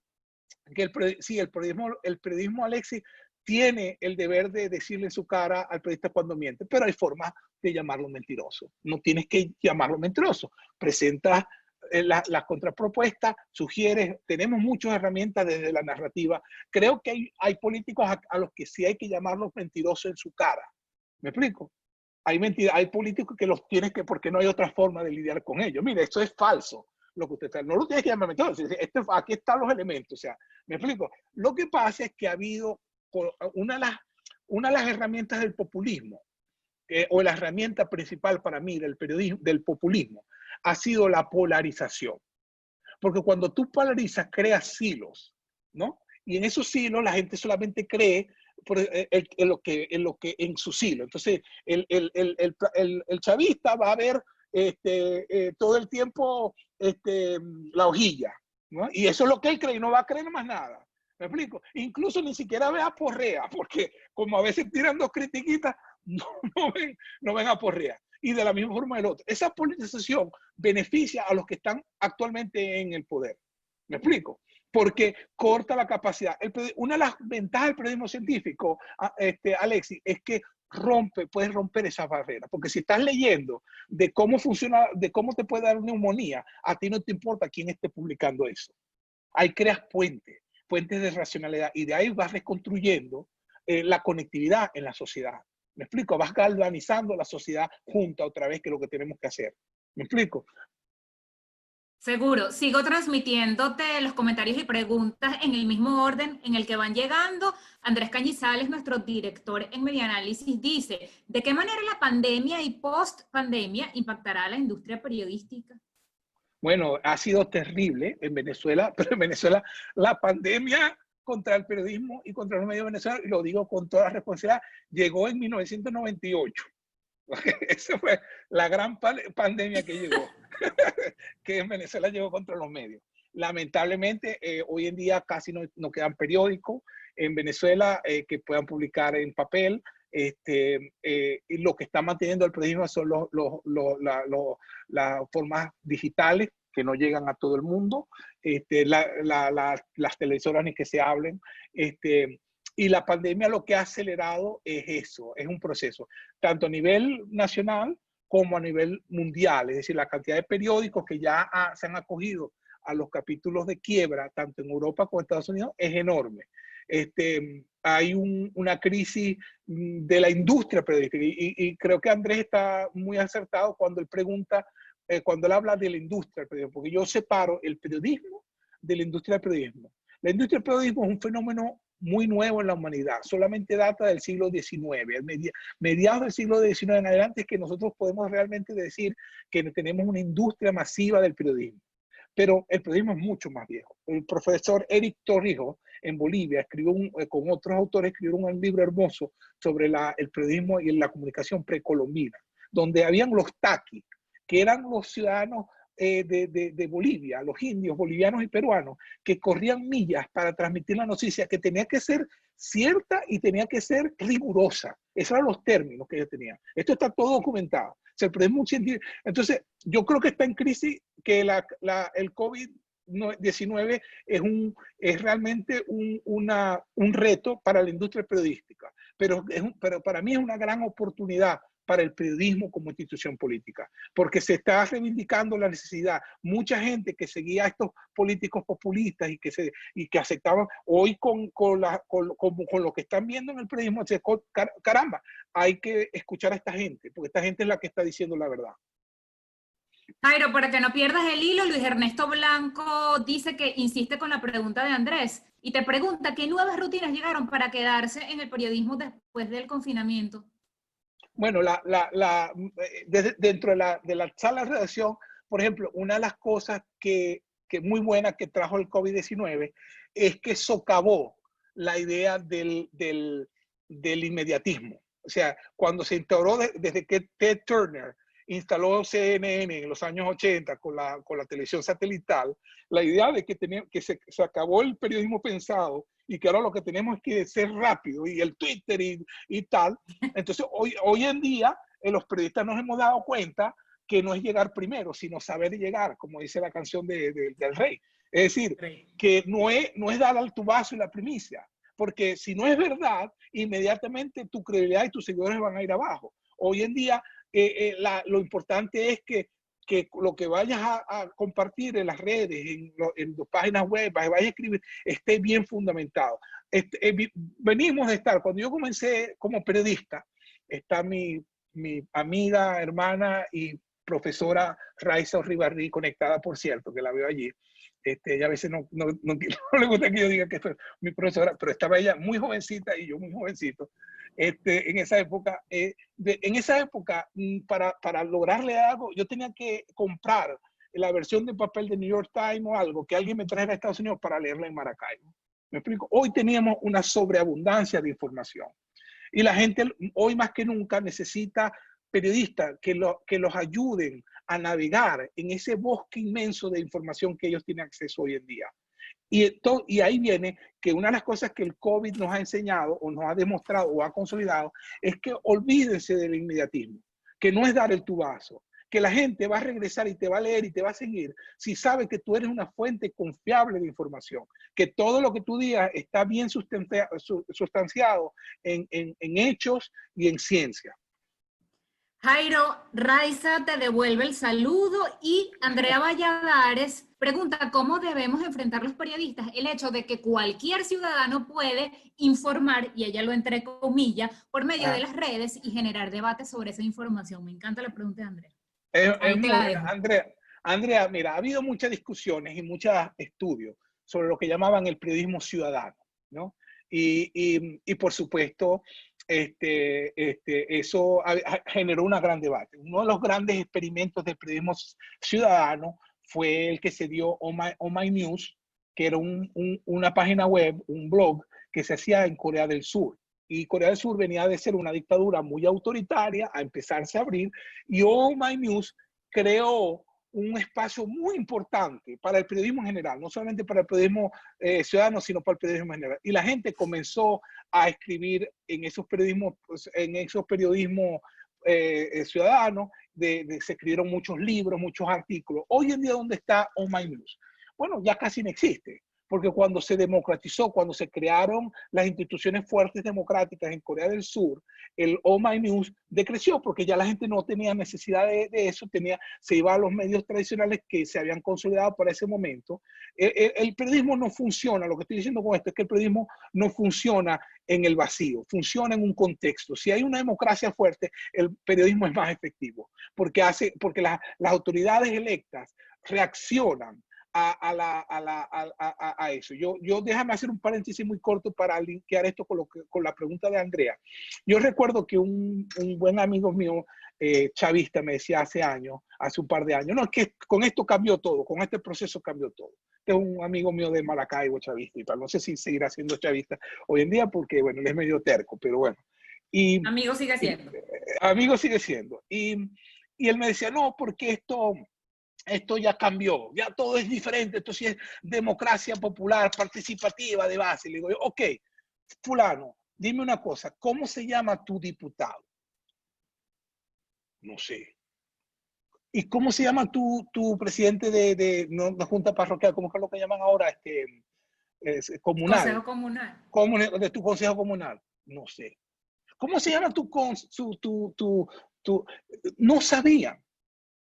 Speaker 2: sí, el periodismo, Alexis, tiene el deber de decirle en su cara al periodista cuando miente, pero hay formas de llamarlo mentiroso. No tienes que llamarlo mentiroso. Presentas las contrapropuestas, sugieres, tenemos muchas herramientas desde la narrativa. Creo que hay políticos a los que sí hay que llamarlos mentirosos en su cara. ¿Me explico? Hay políticos que los tienes que, porque no hay otra forma de lidiar con ellos. Mire, esto es falso. Lo que usted está, no lo tienes que llamar mentiroso. Aquí están los elementos. O sea, ¿me explico? Lo que pasa es que ha habido una de las herramientas del populismo, o la herramienta principal para mí del populismo, ha sido la polarización. Porque cuando tú polarizas, creas silos, ¿no? Y en esos silos la gente solamente cree en su silo. Entonces, el chavista va a ver todo el tiempo la hojilla, ¿no? Y eso es lo que él cree y no va a creer más nada. ¿Me explico? Incluso ni siquiera ve a Porrea, porque como a veces tiran dos critiquitas, no ven a Porrea. Y de la misma forma el otro. Esa politización beneficia a los que están actualmente en el poder. ¿Me explico? Porque corta la capacidad. Una de las ventajas del periodismo científico, Alexis, es que puedes romper esas barreras. Porque si estás leyendo de cómo funciona, de cómo te puede dar neumonía, a ti no te importa quién esté publicando eso. Ahí creas puentes de racionalidad, y de ahí vas reconstruyendo la conectividad en la sociedad. ¿Me explico? Vas galvanizando la sociedad junta otra vez, que es lo que tenemos que hacer. ¿Me explico?
Speaker 1: Seguro. Sigo transmitiéndote los comentarios y preguntas en el mismo orden en el que van llegando. Andrés Cañizales, nuestro director en Medianálisis, dice: ¿de qué manera la pandemia y post-pandemia impactará a la industria periodística?
Speaker 2: Bueno, ha sido terrible en Venezuela, pero en Venezuela la pandemia contra el periodismo y contra los medios venezolanos, y lo digo con toda responsabilidad, llegó en 1998. Esa fue la gran pandemia que llegó, que en Venezuela llegó contra los medios. Lamentablemente, hoy en día casi no quedan periódicos en Venezuela que puedan publicar en papel. Y lo que está manteniendo el periodismo son las formas digitales que no llegan a todo el mundo, las televisoras ni que se hablen. Y la pandemia lo que ha acelerado es eso, es un proceso, tanto a nivel nacional como a nivel mundial. Es decir, la cantidad de periódicos que ya se han acogido a los capítulos de quiebra, tanto en Europa como en Estados Unidos, es enorme. Hay una crisis de la industria periodística, y creo que Andrés está muy acertado cuando él pregunta, cuando él habla de la industria del periodismo, porque yo separo el periodismo de la industria del periodismo. La industria del periodismo es un fenómeno muy nuevo en la humanidad, solamente data del siglo XIX, mediados del siglo XIX en adelante es que nosotros podemos realmente decir que tenemos una industria masiva del periodismo. Pero el periodismo es mucho más viejo. El profesor Eric Torrijos en Bolivia escribió con otros autores, escribieron un libro hermoso sobre el periodismo y la comunicación precolombina, donde habían los taquis, que eran los ciudadanos de Bolivia, los indios bolivianos y peruanos, que corrían millas para transmitir la noticia, que tenía que ser cierta y tenía que ser rigurosa. Esos eran los términos que ellos tenían. Esto está todo documentado. O sea, el periodismo científico. Entonces, yo creo que está en crisis, que el COVID-19 es realmente un reto para la industria periodística, pero para mí es una gran oportunidad para el periodismo como institución política, porque se está reivindicando la necesidad. Mucha gente que seguía a estos políticos populistas y que aceptaban, hoy con lo que están viendo en el periodismo, caramba, hay que escuchar a esta gente, porque esta gente es la que está diciendo la verdad.
Speaker 1: Jairo, para que no pierdas el hilo, Luis Ernesto Blanco dice que insiste con la pregunta de Andrés y te pregunta: ¿qué nuevas rutinas llegaron para quedarse en el periodismo después del confinamiento?
Speaker 2: Bueno, dentro de la sala de redacción, por ejemplo, una de las cosas que muy buena que trajo el COVID-19 es que socavó la idea del inmediatismo. O sea, cuando se instauró desde que Ted Turner instaló CNN en los años 80 con la televisión satelital, la idea de que se acabó el periodismo pensado y que ahora lo que tenemos es que ser rápido, y el Twitter y tal. Entonces, hoy en día, los periodistas nos hemos dado cuenta que no es llegar primero, sino saber llegar, como dice la canción del rey. Es decir, que no es dar al tubazo y la primicia, porque si no es verdad, inmediatamente tu credibilidad y tus seguidores van a ir abajo. Hoy en día, lo importante es que lo que vayas a compartir en las redes, en tus páginas web, vayas a escribir, esté bien fundamentado. Venimos de estar, cuando yo comencé como periodista, está mi amiga, hermana y profesora Raiza Ribarri, conectada, por cierto, que la veo allí. Ella a veces no le gusta que yo diga que es mi profesora, pero estaba ella muy jovencita y yo muy jovencito. En esa época, para lograrle algo, yo tenía que comprar la versión de papel de New York Times o algo que alguien me trajera a Estados Unidos para leerla en Maracaibo. ¿Me explico? Hoy teníamos una sobreabundancia de información y la gente hoy más que nunca necesita periodistas que los ayuden a navegar en ese bosque inmenso de información que ellos tienen acceso hoy en día. Y ahí viene que una de las cosas que el COVID nos ha enseñado o nos ha demostrado o ha consolidado es que olvídense del inmediatismo, que no es dar el tubazo, que la gente va a regresar y te va a leer y te va a seguir si sabe que tú eres una fuente confiable de información, que todo lo que tú digas está bien sustanciado en hechos y en ciencia.
Speaker 1: Jairo, Raiza te devuelve el saludo y Andrea Valladares pregunta cómo debemos enfrentar los periodistas el hecho de que cualquier ciudadano puede informar, y ella lo entre comillas, por medio de las redes y generar debates sobre esa información. Me encanta la pregunta de Andrea. Ahí te la dejo.
Speaker 2: Andrea, mira, ha habido muchas discusiones y muchos estudios sobre lo que llamaban el periodismo ciudadano, ¿no? Y por supuesto, eso generó un gran debate. Uno de los grandes experimentos del periodismo ciudadano fue el que se dio Oh My News, que era una página web, un blog que se hacía en Corea del Sur. Y Corea del Sur venía de ser una dictadura muy autoritaria a empezarse a abrir, y Oh My News creó un espacio muy importante para el periodismo en general, no solamente para el periodismo ciudadano, sino para el periodismo en general. Y la gente comenzó a escribir en esos periodismos, ciudadanos, se escribieron muchos libros, muchos artículos. Hoy en día, ¿dónde está Oh My News? Bueno, ya casi no existe, porque cuando se democratizó, cuando se crearon las instituciones fuertes democráticas en Corea del Sur, el Oh My News decreció, porque ya la gente no tenía necesidad de eso, se iba a los medios tradicionales que se habían consolidado para ese momento. El periodismo no funciona, lo que estoy diciendo con esto es que el periodismo no funciona en el vacío, funciona en un contexto. Si hay una democracia fuerte, el periodismo es más efectivo, porque las autoridades electas reaccionan a eso. Yo déjame hacer un paréntesis muy corto para linkear esto con la pregunta de Andrea. Yo recuerdo que un buen amigo mío, chavista, me decía hace un par de años, no, es que con esto cambió todo, con este proceso cambió todo. Este es un amigo mío de Maracaibo, chavista y tal. No sé si seguirá siendo chavista hoy en día porque, bueno, él es medio terco, pero bueno.
Speaker 1: Amigo sigue siendo.
Speaker 2: Amigo sigue siendo. Y él me decía, no, porque esto ya cambió, ya todo es diferente, esto sí es democracia popular, participativa de base. Le digo yo, ok, fulano, dime una cosa, ¿cómo se llama tu diputado? No sé. ¿Y cómo se llama tu presidente de junta parroquial? ¿Cómo es lo que llaman ahora? Comunal.
Speaker 1: Consejo comunal.
Speaker 2: De tu consejo comunal. No sé. ¿Cómo se llama No sabían.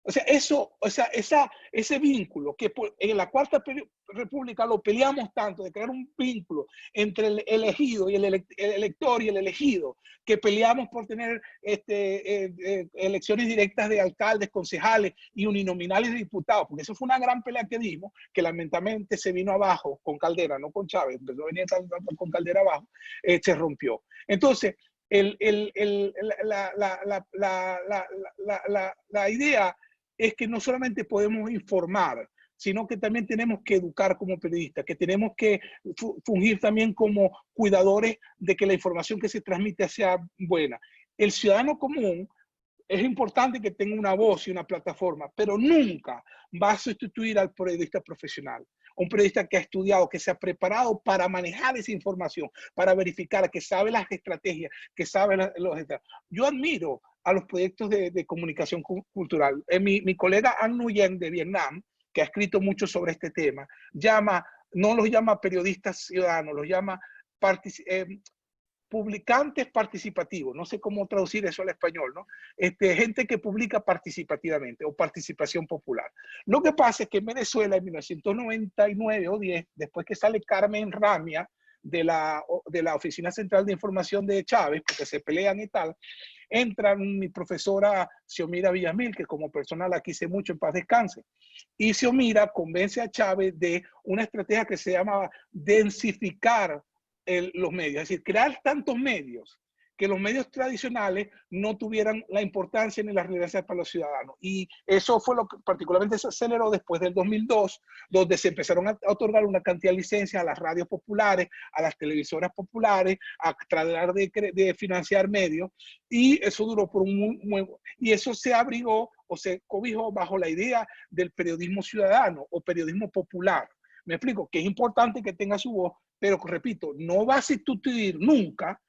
Speaker 2: O sea, ese vínculo que en la Cuarta República lo peleamos tanto, de crear un vínculo entre el elegido y el elector y el elegido, que peleamos por tener elecciones directas de alcaldes, concejales y uninominales de diputados, porque eso fue una gran pelea que dimos, que lamentablemente se vino abajo con Caldera, no con Chávez, empezó a venir con Caldera abajo, se rompió. Entonces, la idea es que no solamente podemos informar, sino que también tenemos que educar como periodistas, que tenemos que fungir también como cuidadores de que la información que se transmite sea buena. El ciudadano común es importante que tenga una voz y una plataforma, pero nunca va a sustituir al periodista profesional. Un periodista que ha estudiado, que se ha preparado para manejar esa información, para verificar, que sabe las estrategias, que sabe los... Yo admiro a los proyectos de comunicación cultural. Mi colega Anh Nguyen de Vietnam, que ha escrito mucho sobre este tema, no los llama periodistas ciudadanos, los llama publicantes participativos, no sé cómo traducir eso al español, ¿no? Gente que publica participativamente o participación popular. Lo que pasa es que en Venezuela en 1999 o 10, después que sale Carmen Ramia de la Oficina Central de Información de Chávez, porque se pelean y tal, entra mi profesora Xiomira Villamil, que como persona la quise mucho, en paz descanse, y Xiomira convence a Chávez de una estrategia que se llamaba densificar los medios, es decir, crear tantos medios que los medios tradicionales no tuvieran la importancia ni la relevancia para los ciudadanos. Y eso fue lo que particularmente se aceleró después del 2002, donde se empezaron a otorgar una cantidad de licencias a las radios populares, a las televisoras populares, a tratar de financiar medios, y eso duró por y eso se abrigó o se cobijó bajo la idea del periodismo ciudadano o periodismo popular. Me explico, que es importante que tenga su voz, pero repito, no va a sustituir nunca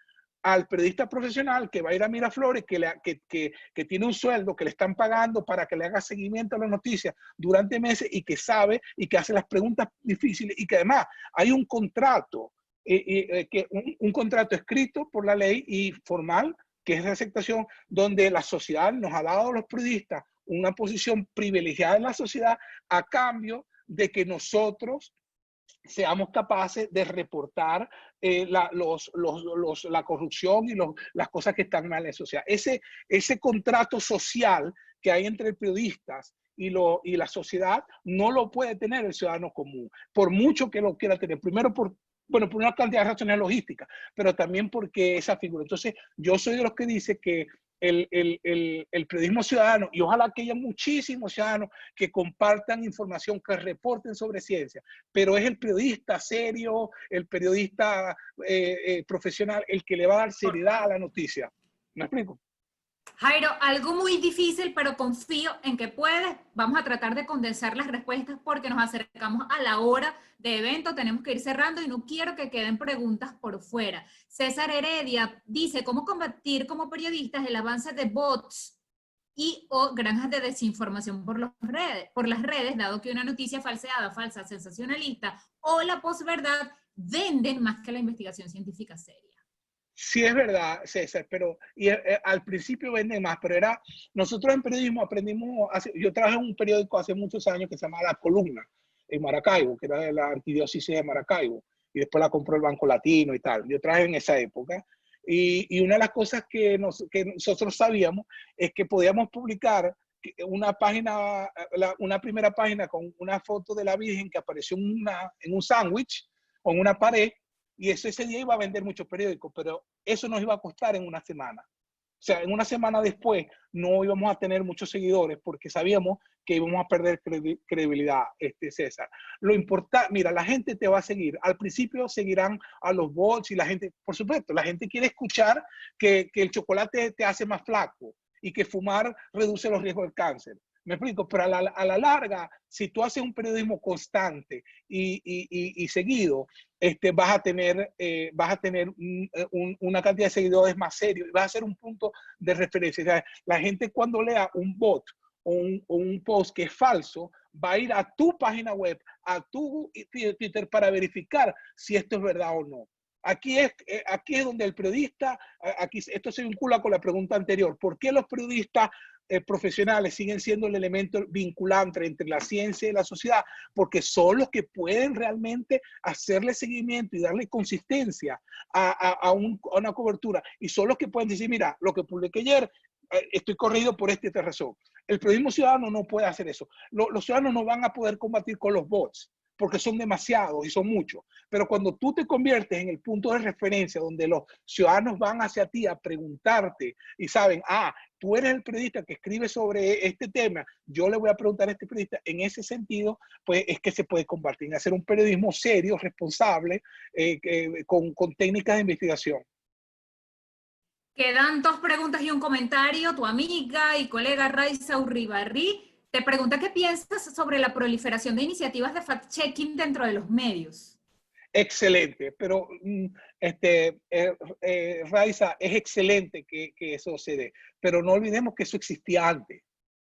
Speaker 2: al periodista profesional que va a ir a Miraflores, que tiene un sueldo, que le están pagando para que le haga seguimiento a las noticias durante meses y que sabe y que hace las preguntas difíciles y que además hay un contrato, un contrato escrito por la ley y formal, que es de aceptación, donde la sociedad nos ha dado a los periodistas una posición privilegiada en la sociedad a cambio de que nosotros seamos capaces de reportar la corrupción y las cosas que están mal en la sociedad. Ese contrato social que hay entre periodistas y la sociedad no lo puede tener el ciudadano común, por mucho que lo quiera tener. Primero por una cantidad de razones logísticas, pero también porque esa figura. Entonces, yo soy de los que dice que el periodismo ciudadano, y ojalá que haya muchísimos ciudadanos que compartan información, que reporten sobre ciencia, pero es el periodista serio, el periodista profesional, el que le va a dar seriedad a la noticia. ¿Me explico?
Speaker 1: Jairo, algo muy difícil, pero confío en que puedes. Vamos a tratar de condensar las respuestas porque nos acercamos a la hora de evento, tenemos que ir cerrando y no quiero que queden preguntas por fuera. César Heredia dice, ¿cómo combatir como periodistas el avance de bots y o granjas de desinformación por las redes, dado que una noticia falseada, falsa, sensacionalista o la posverdad venden más que la investigación científica seria?
Speaker 2: Sí es verdad, César, pero al principio vende más, pero nosotros en periodismo aprendimos, yo trabajé en un periódico hace muchos años que se llamaba La Columna, en Maracaibo, que era de la arquidiócesis de Maracaibo, y después la compró el Banco Latino y tal. Yo trabajé en esa época, y una de las cosas que nosotros sabíamos es que podíamos publicar una primera página con una foto de la Virgen que apareció en un sándwich o en una pared, y ese día iba a vender muchos periódicos, pero eso nos iba a costar en una semana. O sea, en una semana después no íbamos a tener muchos seguidores porque sabíamos que íbamos a perder credibilidad, César. Lo importante, mira, la gente te va a seguir. Al principio seguirán a los bots y la gente, por supuesto, la gente quiere escuchar que el chocolate te hace más flaco y que fumar reduce los riesgos del cáncer. Me explico, pero a la larga, si tú haces un periodismo constante y seguido, vas a tener una cantidad de seguidores más serios, vas a ser un punto de referencia. O sea, la gente cuando lea un bot o un post que es falso, va a ir a tu página web, a tu Twitter para verificar si esto es verdad o no. Aquí es donde el periodista, esto se vincula con la pregunta anterior, ¿por qué los periodistas profesionales siguen siendo el elemento vinculante entre la ciencia y la sociedad? Porque son los que pueden realmente hacerle seguimiento y darle consistencia a una cobertura, y son los que pueden decir, mira, lo que publiqué ayer, estoy corrido por esta razón. El periodismo ciudadano no puede hacer eso. Los ciudadanos no van a poder combatir con los bots, porque son demasiados y son muchos. Pero cuando tú te conviertes en el punto de referencia donde los ciudadanos van hacia ti a preguntarte y saben, tú eres el periodista que escribe sobre este tema, yo le voy a preguntar a este periodista, en ese sentido, pues es que se puede compartir, hacer un periodismo serio, responsable, con técnicas de investigación.
Speaker 1: Quedan 2 preguntas y un comentario. Tu amiga y colega Raiza Uribarri te pregunta qué piensas sobre la proliferación de iniciativas de fact-checking dentro de los medios.
Speaker 2: Excelente, pero Raiza, es excelente que eso se dé, pero no olvidemos que eso existía antes.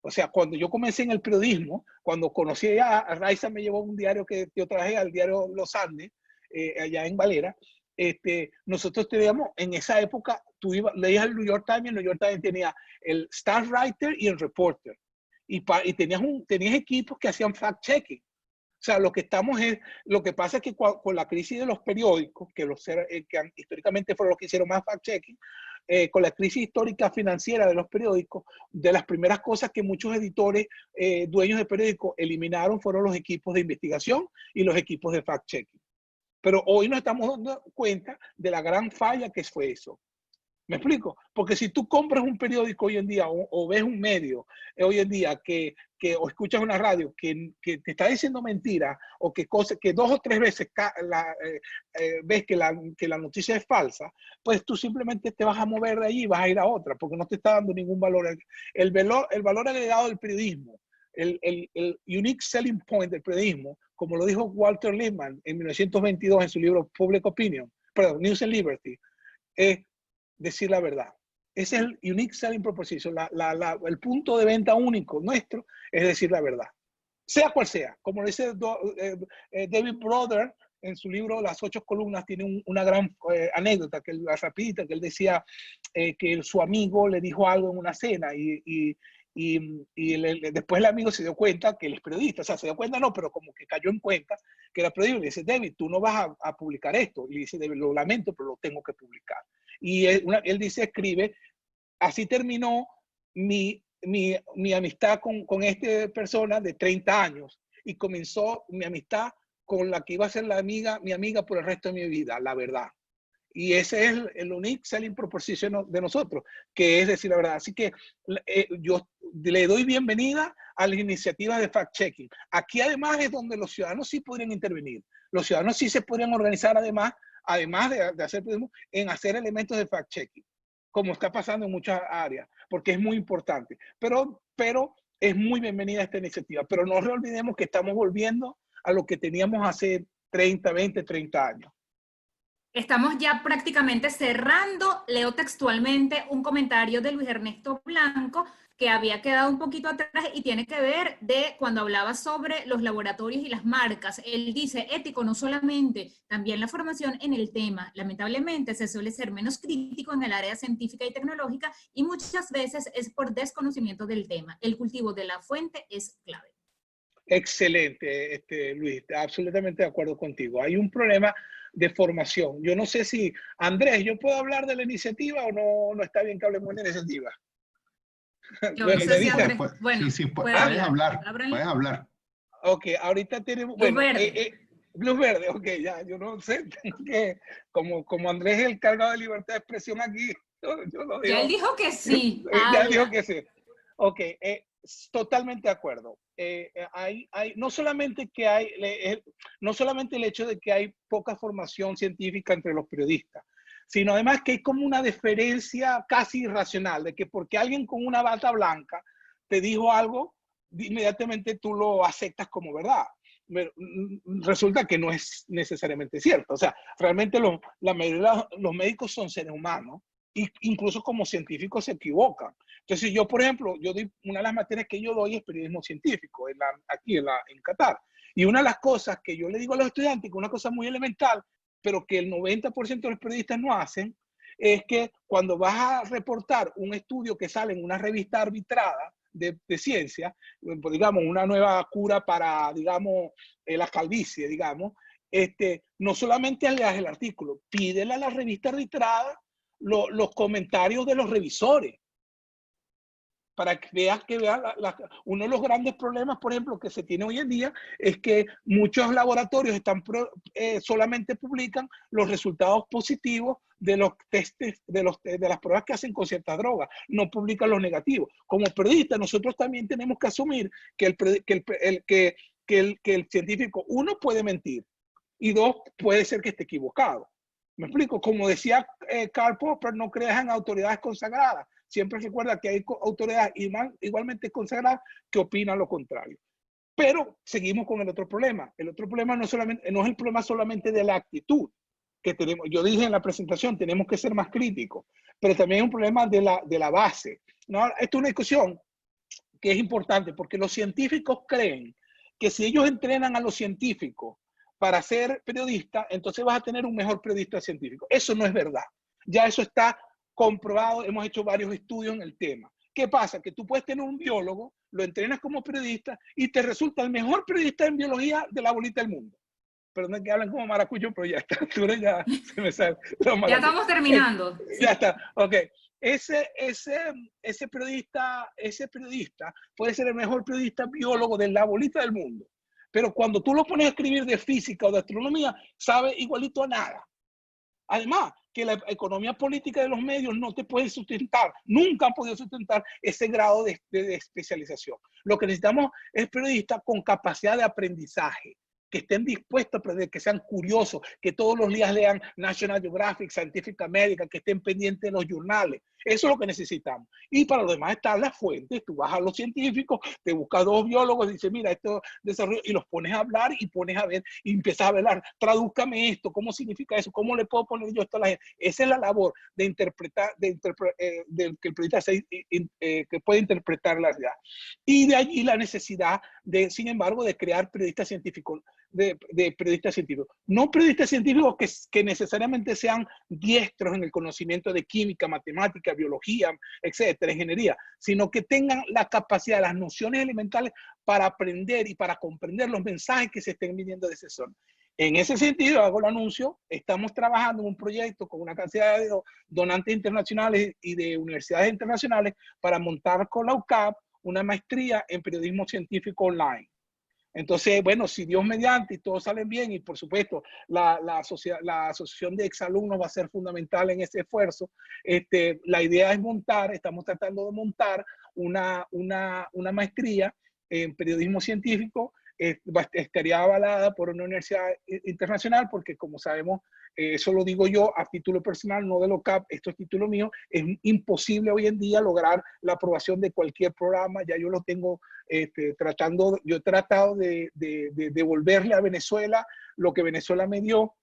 Speaker 2: O sea, cuando yo comencé en el periodismo, cuando conocí a Raiza, me llevó un diario que yo traje, al diario Los Andes, allá en Valera. Nosotros teníamos, en esa época, tú leías el New York Times, y el New York Times tenía el staff writer y el reporter. Y tenías equipos que hacían fact-checking. O sea, lo que pasa es que con la crisis de los periódicos, que históricamente fueron los que hicieron más fact-checking, con la crisis histórica financiera de los periódicos, de las primeras cosas que muchos editores, dueños de periódicos, eliminaron fueron los equipos de investigación y los equipos de fact-checking. Pero hoy nos estamos dando cuenta de la gran falla que fue eso. ¿Me explico? Porque si tú compras un periódico hoy en día o ves un medio hoy en día o escuchas una radio que te está diciendo mentiras o que 2 o 3 veces ves que la noticia es falsa, pues tú simplemente te vas a mover de allí y vas a ir a otra porque no te está dando ningún valor. El valor agregado del periodismo, el unique selling point del periodismo, como lo dijo Walter Lippmann en 1922 en su libro Public Opinion, perdón, News and Liberty, es decir la verdad. Ese es el unique selling proposition, el punto de venta único nuestro es decir la verdad. Sea cual sea, como lo dice David Brother en su libro Las 8 columnas, tiene una gran anécdota, la rapidita, que él decía que su amigo le dijo algo en una cena y después el amigo se dio cuenta que él es periodista, o sea, se dio cuenta no, pero como que cayó en cuenta que era periodista. Le dice, David, tú no vas a publicar esto. Y le dice, David, lo lamento, pero lo tengo que publicar. Y él dice, escribe, así terminó mi amistad con esta persona de 30 años y comenzó mi amistad con la que iba a ser mi amiga por el resto de mi vida, la verdad. Y ese es el unique selling proposition de nosotros, que es decir la verdad. Así que yo le doy bienvenida a las iniciativas de fact-checking. Aquí además es donde los ciudadanos sí podrían intervenir. Los ciudadanos sí se podrían organizar además de hacer periodismo, en hacer elementos de fact-checking, como está pasando en muchas áreas, porque es muy importante. Pero es muy bienvenida esta iniciativa. Pero no olvidemos que estamos volviendo a lo que teníamos hace 30 años.
Speaker 1: Estamos ya prácticamente cerrando. Leo textualmente un comentario de Luis Ernesto Blanco que había quedado un poquito atrás y tiene que ver de cuando hablaba sobre los laboratorios y las marcas. Él dice, ético no solamente, también la formación en el tema. Lamentablemente se suele ser menos crítico en el área científica y tecnológica y muchas veces es por desconocimiento del tema. El cultivo de la fuente es clave.
Speaker 2: Excelente, Luis, absolutamente de acuerdo contigo. Hay un problema de formación. Yo no sé si, Andrés, ¿yo puedo hablar de la iniciativa o no está bien que hablemos de la iniciativa?
Speaker 1: Yo no sé si Andrés,
Speaker 3: bueno, sí, puedes hablar. Puedes hablar.
Speaker 2: Ok, ahorita tenemos,
Speaker 1: Luz verde.
Speaker 2: Luz verde, ok, ya, yo no sé, que como Andrés es el cargado de libertad de expresión aquí, yo lo digo.
Speaker 1: Ya él dijo que sí.
Speaker 2: Ya dijo que sí. Ok, totalmente de acuerdo. No solamente el hecho de que hay poca formación científica entre los periodistas, sino además que hay como una deferencia casi irracional de que porque alguien con una bata blanca te dijo algo, inmediatamente tú lo aceptas como verdad. Resulta que no es necesariamente cierto. O sea, realmente la mayoría de los médicos son seres humanos. Incluso como científicos se equivocan. Entonces yo, por ejemplo, una de las materias que yo doy es periodismo científico aquí en Qatar. Y una de las cosas que yo le digo a los estudiantes, que es una cosa muy elemental, pero que el 90% de los periodistas no hacen, es que cuando vas a reportar un estudio que sale en una revista arbitrada de ciencia, digamos, una nueva cura para, digamos, la calvicie, digamos, no solamente leas el artículo, pídele a la revista arbitrada los comentarios de los revisores para que veas uno de los grandes problemas, por ejemplo, que se tiene hoy en día es que muchos laboratorios solamente publican los resultados positivos de los testes, de las pruebas que hacen con ciertas drogas, no publican los negativos. Como periodistas, nosotros también tenemos que asumir que el científico, uno, puede mentir y dos, puede ser que esté equivocado. ¿Me explico? Como decía Karl Popper, no creas en autoridades consagradas. Siempre recuerda que hay autoridades igualmente consagradas que opinan lo contrario. Pero seguimos con el otro problema. El otro problema no es el problema solamente de la actitud que tenemos. Yo dije en la presentación, tenemos que ser más críticos, pero también es un problema de la base. ¿No? Esto es una discusión que es importante porque los científicos creen que si ellos entrenan a los científicos para ser periodista, entonces vas a tener un mejor periodista científico. Eso no es verdad. Ya eso está comprobado, hemos hecho varios estudios en el tema. ¿Qué pasa? Que tú puedes tener un biólogo, lo entrenas como periodista y te resulta el mejor periodista en biología de la bolita del mundo. Perdón que hablan como maracucho, pero ya está, ya se me sale.
Speaker 1: Ya estamos terminando.
Speaker 2: Ya está, ok. Ese periodista puede ser el mejor periodista biólogo de la bolita del mundo. Pero cuando tú lo pones a escribir de física o de astronomía, sabe igualito a nada. Además, que la economía política de los medios no te puede sustentar, nunca han podido sustentar ese grado de especialización. Lo que necesitamos es periodistas con capacidad de aprendizaje, que estén dispuestos a aprender, que sean curiosos, que todos los días lean National Geographic, Scientific American, que estén pendientes de los jornales. Eso es lo que necesitamos. Y para lo demás están las fuentes. Tú vas a los científicos, te buscas dos biólogos, dices, mira, esto desarrollo, y los pones a hablar y pones a ver, y empiezas a hablar, tradúzcame esto, ¿cómo significa eso? ¿Cómo le puedo poner yo esto a la gente? Esa es la labor de interpretar, que el periodista que puede interpretar la realidad. Y de allí la necesidad de, sin embargo, de crear periodistas científicos, de periodistas científicos. No periodistas científicos que necesariamente sean diestros en el conocimiento de química, matemática, biología, etcétera, ingeniería, sino que tengan la capacidad, las nociones elementales para aprender y para comprender los mensajes que se estén viniendo de esa zona. En ese sentido, hago el anuncio, estamos trabajando en un proyecto con una cantidad de donantes internacionales y de universidades internacionales para montar con la UCAP una maestría en periodismo científico online. Entonces, bueno, si Dios mediante y todos salen bien, y por supuesto la asociación de exalumnos va a ser fundamental en ese esfuerzo, la idea es estamos tratando de montar una maestría en periodismo científico. Estaría avalada por una universidad internacional, porque como sabemos, eso lo digo yo a título personal, no de LOCAP, esto es título mío, es imposible hoy en día lograr la aprobación de cualquier programa. Ya yo lo tengo yo he tratado de devolverle a Venezuela lo que Venezuela me dio,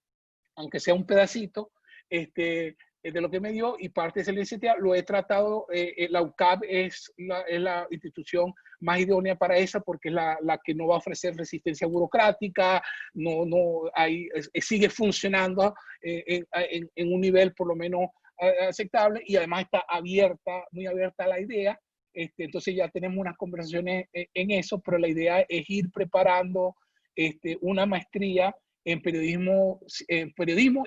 Speaker 2: aunque sea un pedacito, de lo que me dio, y parte de esa iniciativa lo he tratado. La UCAP es la institución más idónea para esa, porque es la que no va a ofrecer resistencia burocrática, sigue funcionando en un nivel por lo menos aceptable, y además está muy abierta a la idea. Entonces ya tenemos unas conversaciones en eso, pero la idea es ir preparando una maestría en periodismo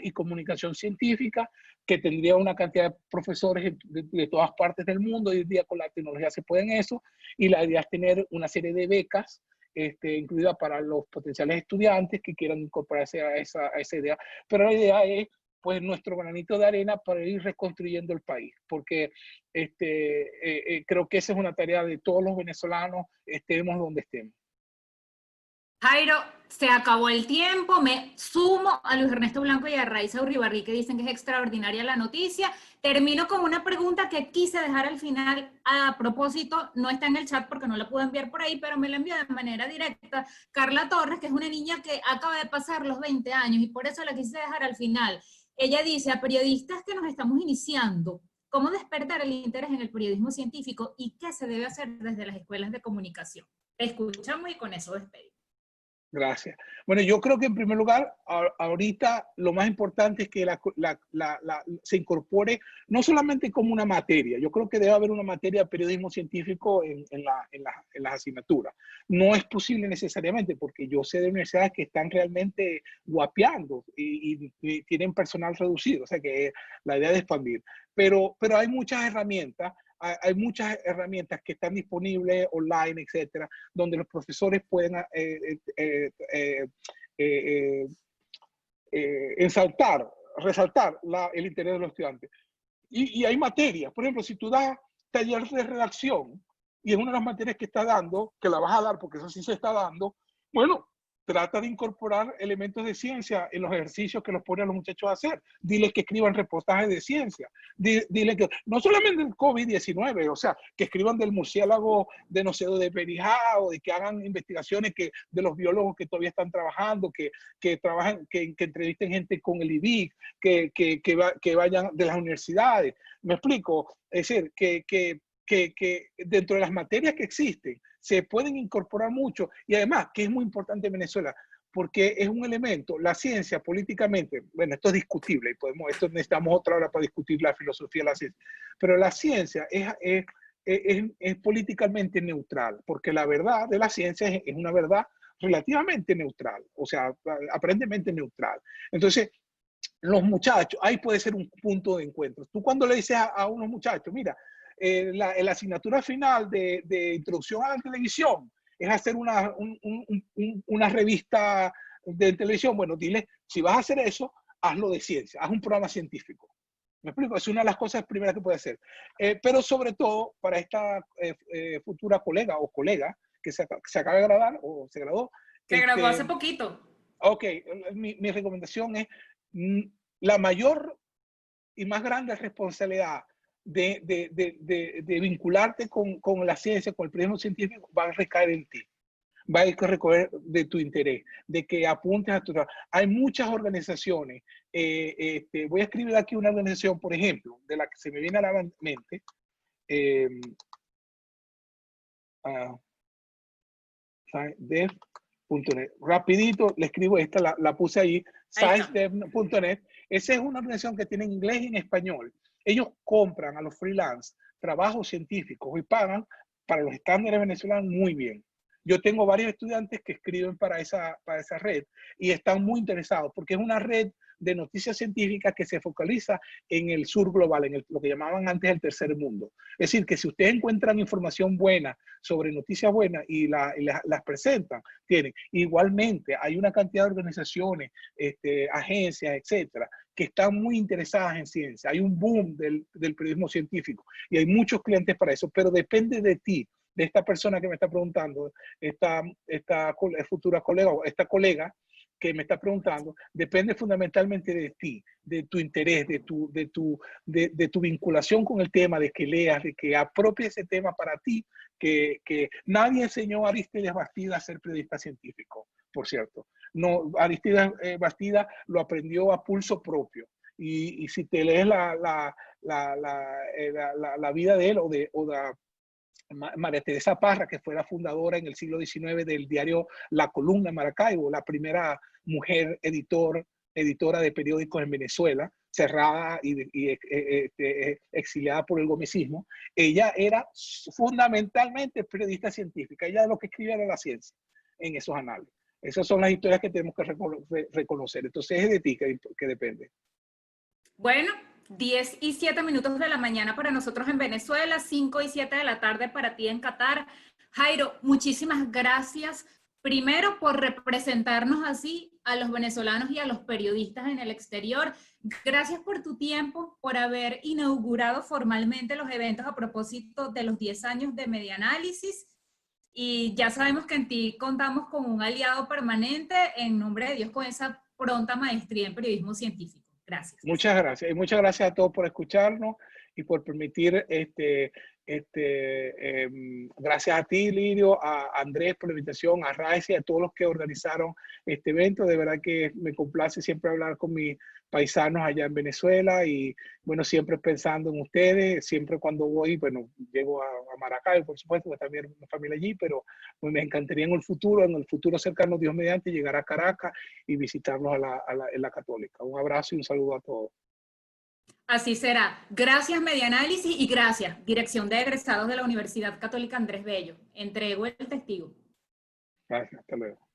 Speaker 2: y comunicación científica, que tendría una cantidad de profesores de todas partes del mundo. Hoy en día con la tecnología se puede en eso, y la idea es tener una serie de becas incluida para los potenciales estudiantes que quieran incorporarse a esa idea. Pero la idea es, pues, nuestro granito de arena para ir reconstruyendo el país, porque creo que esa es una tarea de todos los venezolanos, estemos donde estemos.
Speaker 1: Jairo, se acabó el tiempo. Me sumo a Luis Ernesto Blanco y a Raiza Uribarri, que dicen que es extraordinaria la noticia. Termino con una pregunta que quise dejar al final. A propósito, no está en el chat porque no la pude enviar por ahí, pero me la envió de manera directa Carla Torres, que es una niña que acaba de pasar los 20 años, y por eso la quise dejar al final. Ella dice: a periodistas que nos estamos iniciando, ¿cómo despertar el interés en el periodismo científico y qué se debe hacer desde las escuelas de comunicación? Te escuchamos y con eso despedimos.
Speaker 2: Gracias. Bueno, yo creo que en primer lugar, ahorita lo más importante es que se incorpore no solamente como una materia. Yo creo que debe haber una materia de periodismo científico en las asignaturas. No es posible necesariamente, porque yo sé de universidades que están realmente guapeando y tienen personal reducido. O sea que la idea es expandir. Pero hay muchas herramientas. Hay muchas herramientas que están disponibles online, etcétera, donde los profesores pueden resaltar el interés de los estudiantes. Y hay materias, por ejemplo, si tú das taller de redacción y es una de las materias que está dando, que la vas a dar porque eso sí se está dando, bueno, trata de incorporar elementos de ciencia en los ejercicios que los pone a los muchachos a hacer. Diles que escriban reportajes de ciencia. Diles que, no solamente del COVID-19, o sea, que escriban del murciélago de, no sé, de Perijá, o de que hagan investigaciones de los biólogos que todavía están trabajando, que entrevisten gente con el IBIC, que vayan de las universidades. ¿Me explico? Es decir, que dentro de las materias que existen se pueden incorporar mucho, y además que es muy importante en Venezuela porque es un elemento, la ciencia políticamente, bueno, esto es discutible y esto necesitamos otra hora para discutir la filosofía de la ciencia, pero la ciencia es políticamente neutral, porque la verdad de la ciencia es una verdad relativamente neutral, o sea, aparentemente neutral. Entonces, los muchachos, ahí puede ser un punto de encuentro. Tú cuando le dices a unos muchachos, mira, la asignatura final de introducción a la televisión es hacer una revista de televisión, bueno, dile, si vas a hacer eso, hazlo de ciencia, haz un programa científico. ¿Me explico? Es una de las cosas primeras que puede hacer. Pero sobre todo para esta futura colega o colega que se acaba de graduar o se graduó.
Speaker 1: Se graduó hace poquito.
Speaker 2: Ok, mi recomendación es la mayor y más grande responsabilidad de vincularte con la ciencia, con el periodismo científico, va a recaer en ti. Va a recoger de tu interés, de que apuntes a tu trabajo. Hay muchas organizaciones. Voy a escribir aquí una organización, por ejemplo, de la que se me viene a la mente. ScienceDev.net. Rapidito, le escribo esta, la puse ahí, ScienceDev.net. Esa es una organización que tiene inglés y en español. Ellos compran a los freelance trabajos científicos y pagan para los estándares venezolanos muy bien. Yo tengo varios estudiantes que escriben para esa red y están muy interesados porque es una red de noticias científicas que se focaliza en el sur global, en lo que llamaban antes el tercer mundo. Es decir, que si ustedes encuentran información buena sobre noticias buenas y las presentan, tienen. Igualmente, hay una cantidad de organizaciones, agencias, etcétera, que están muy interesadas en ciencia. Hay un boom del periodismo científico y hay muchos clientes para eso, pero depende de ti, de esta persona que me está preguntando, esta futura colega o esta colega que me está preguntando, depende fundamentalmente de ti, de tu interés, de tu vinculación con el tema, de que leas, de que apropies ese tema para ti, que nadie enseñó a Arístides Bastida a ser periodista científico, por cierto. No, Arístides Bastida lo aprendió a pulso propio. Y si te lees la vida de él o de María Teresa Parra, que fue la fundadora en el siglo XIX del diario La Columna en Maracaibo, la primera mujer editora de periódicos en Venezuela, cerrada y exiliada por el gomecismo. Ella era fundamentalmente periodista científica. Ella es lo que escribía era la ciencia en esos anales. Esas son las historias que tenemos que reconocer. Entonces es de ti que depende.
Speaker 1: Bueno, 10:07 de la mañana para nosotros en Venezuela, 5:07 de la tarde para ti en Qatar. Jairo, muchísimas gracias. Primero, por representarnos así a los venezolanos y a los periodistas en el exterior. Gracias por tu tiempo, por haber inaugurado formalmente los eventos a propósito de los 10 años de Medianálisis. Y ya sabemos que en ti contamos con un aliado permanente, en nombre de Dios, con esa pronta maestría en periodismo científico. Gracias.
Speaker 2: Muchas gracias. Y muchas gracias a todos por escucharnos y por permitir, gracias a ti, Lidio, a Andrés por la invitación, a Raiza y a todos los que organizaron este evento. De verdad que me complace siempre hablar con mis paisanos allá en Venezuela y, bueno, siempre pensando en ustedes. Siempre cuando voy, bueno, llego a Maracaibo, por supuesto, que también una familia allí, pero pues, me encantaría en el futuro cercano, Dios mediante, llegar a Caracas y visitarlos en la Católica. Un abrazo y un saludo a todos.
Speaker 1: Así será. Gracias, Medianálisis, y gracias, Dirección de Egresados de la Universidad Católica Andrés Bello. Entrego el testigo.
Speaker 2: Gracias, hasta luego.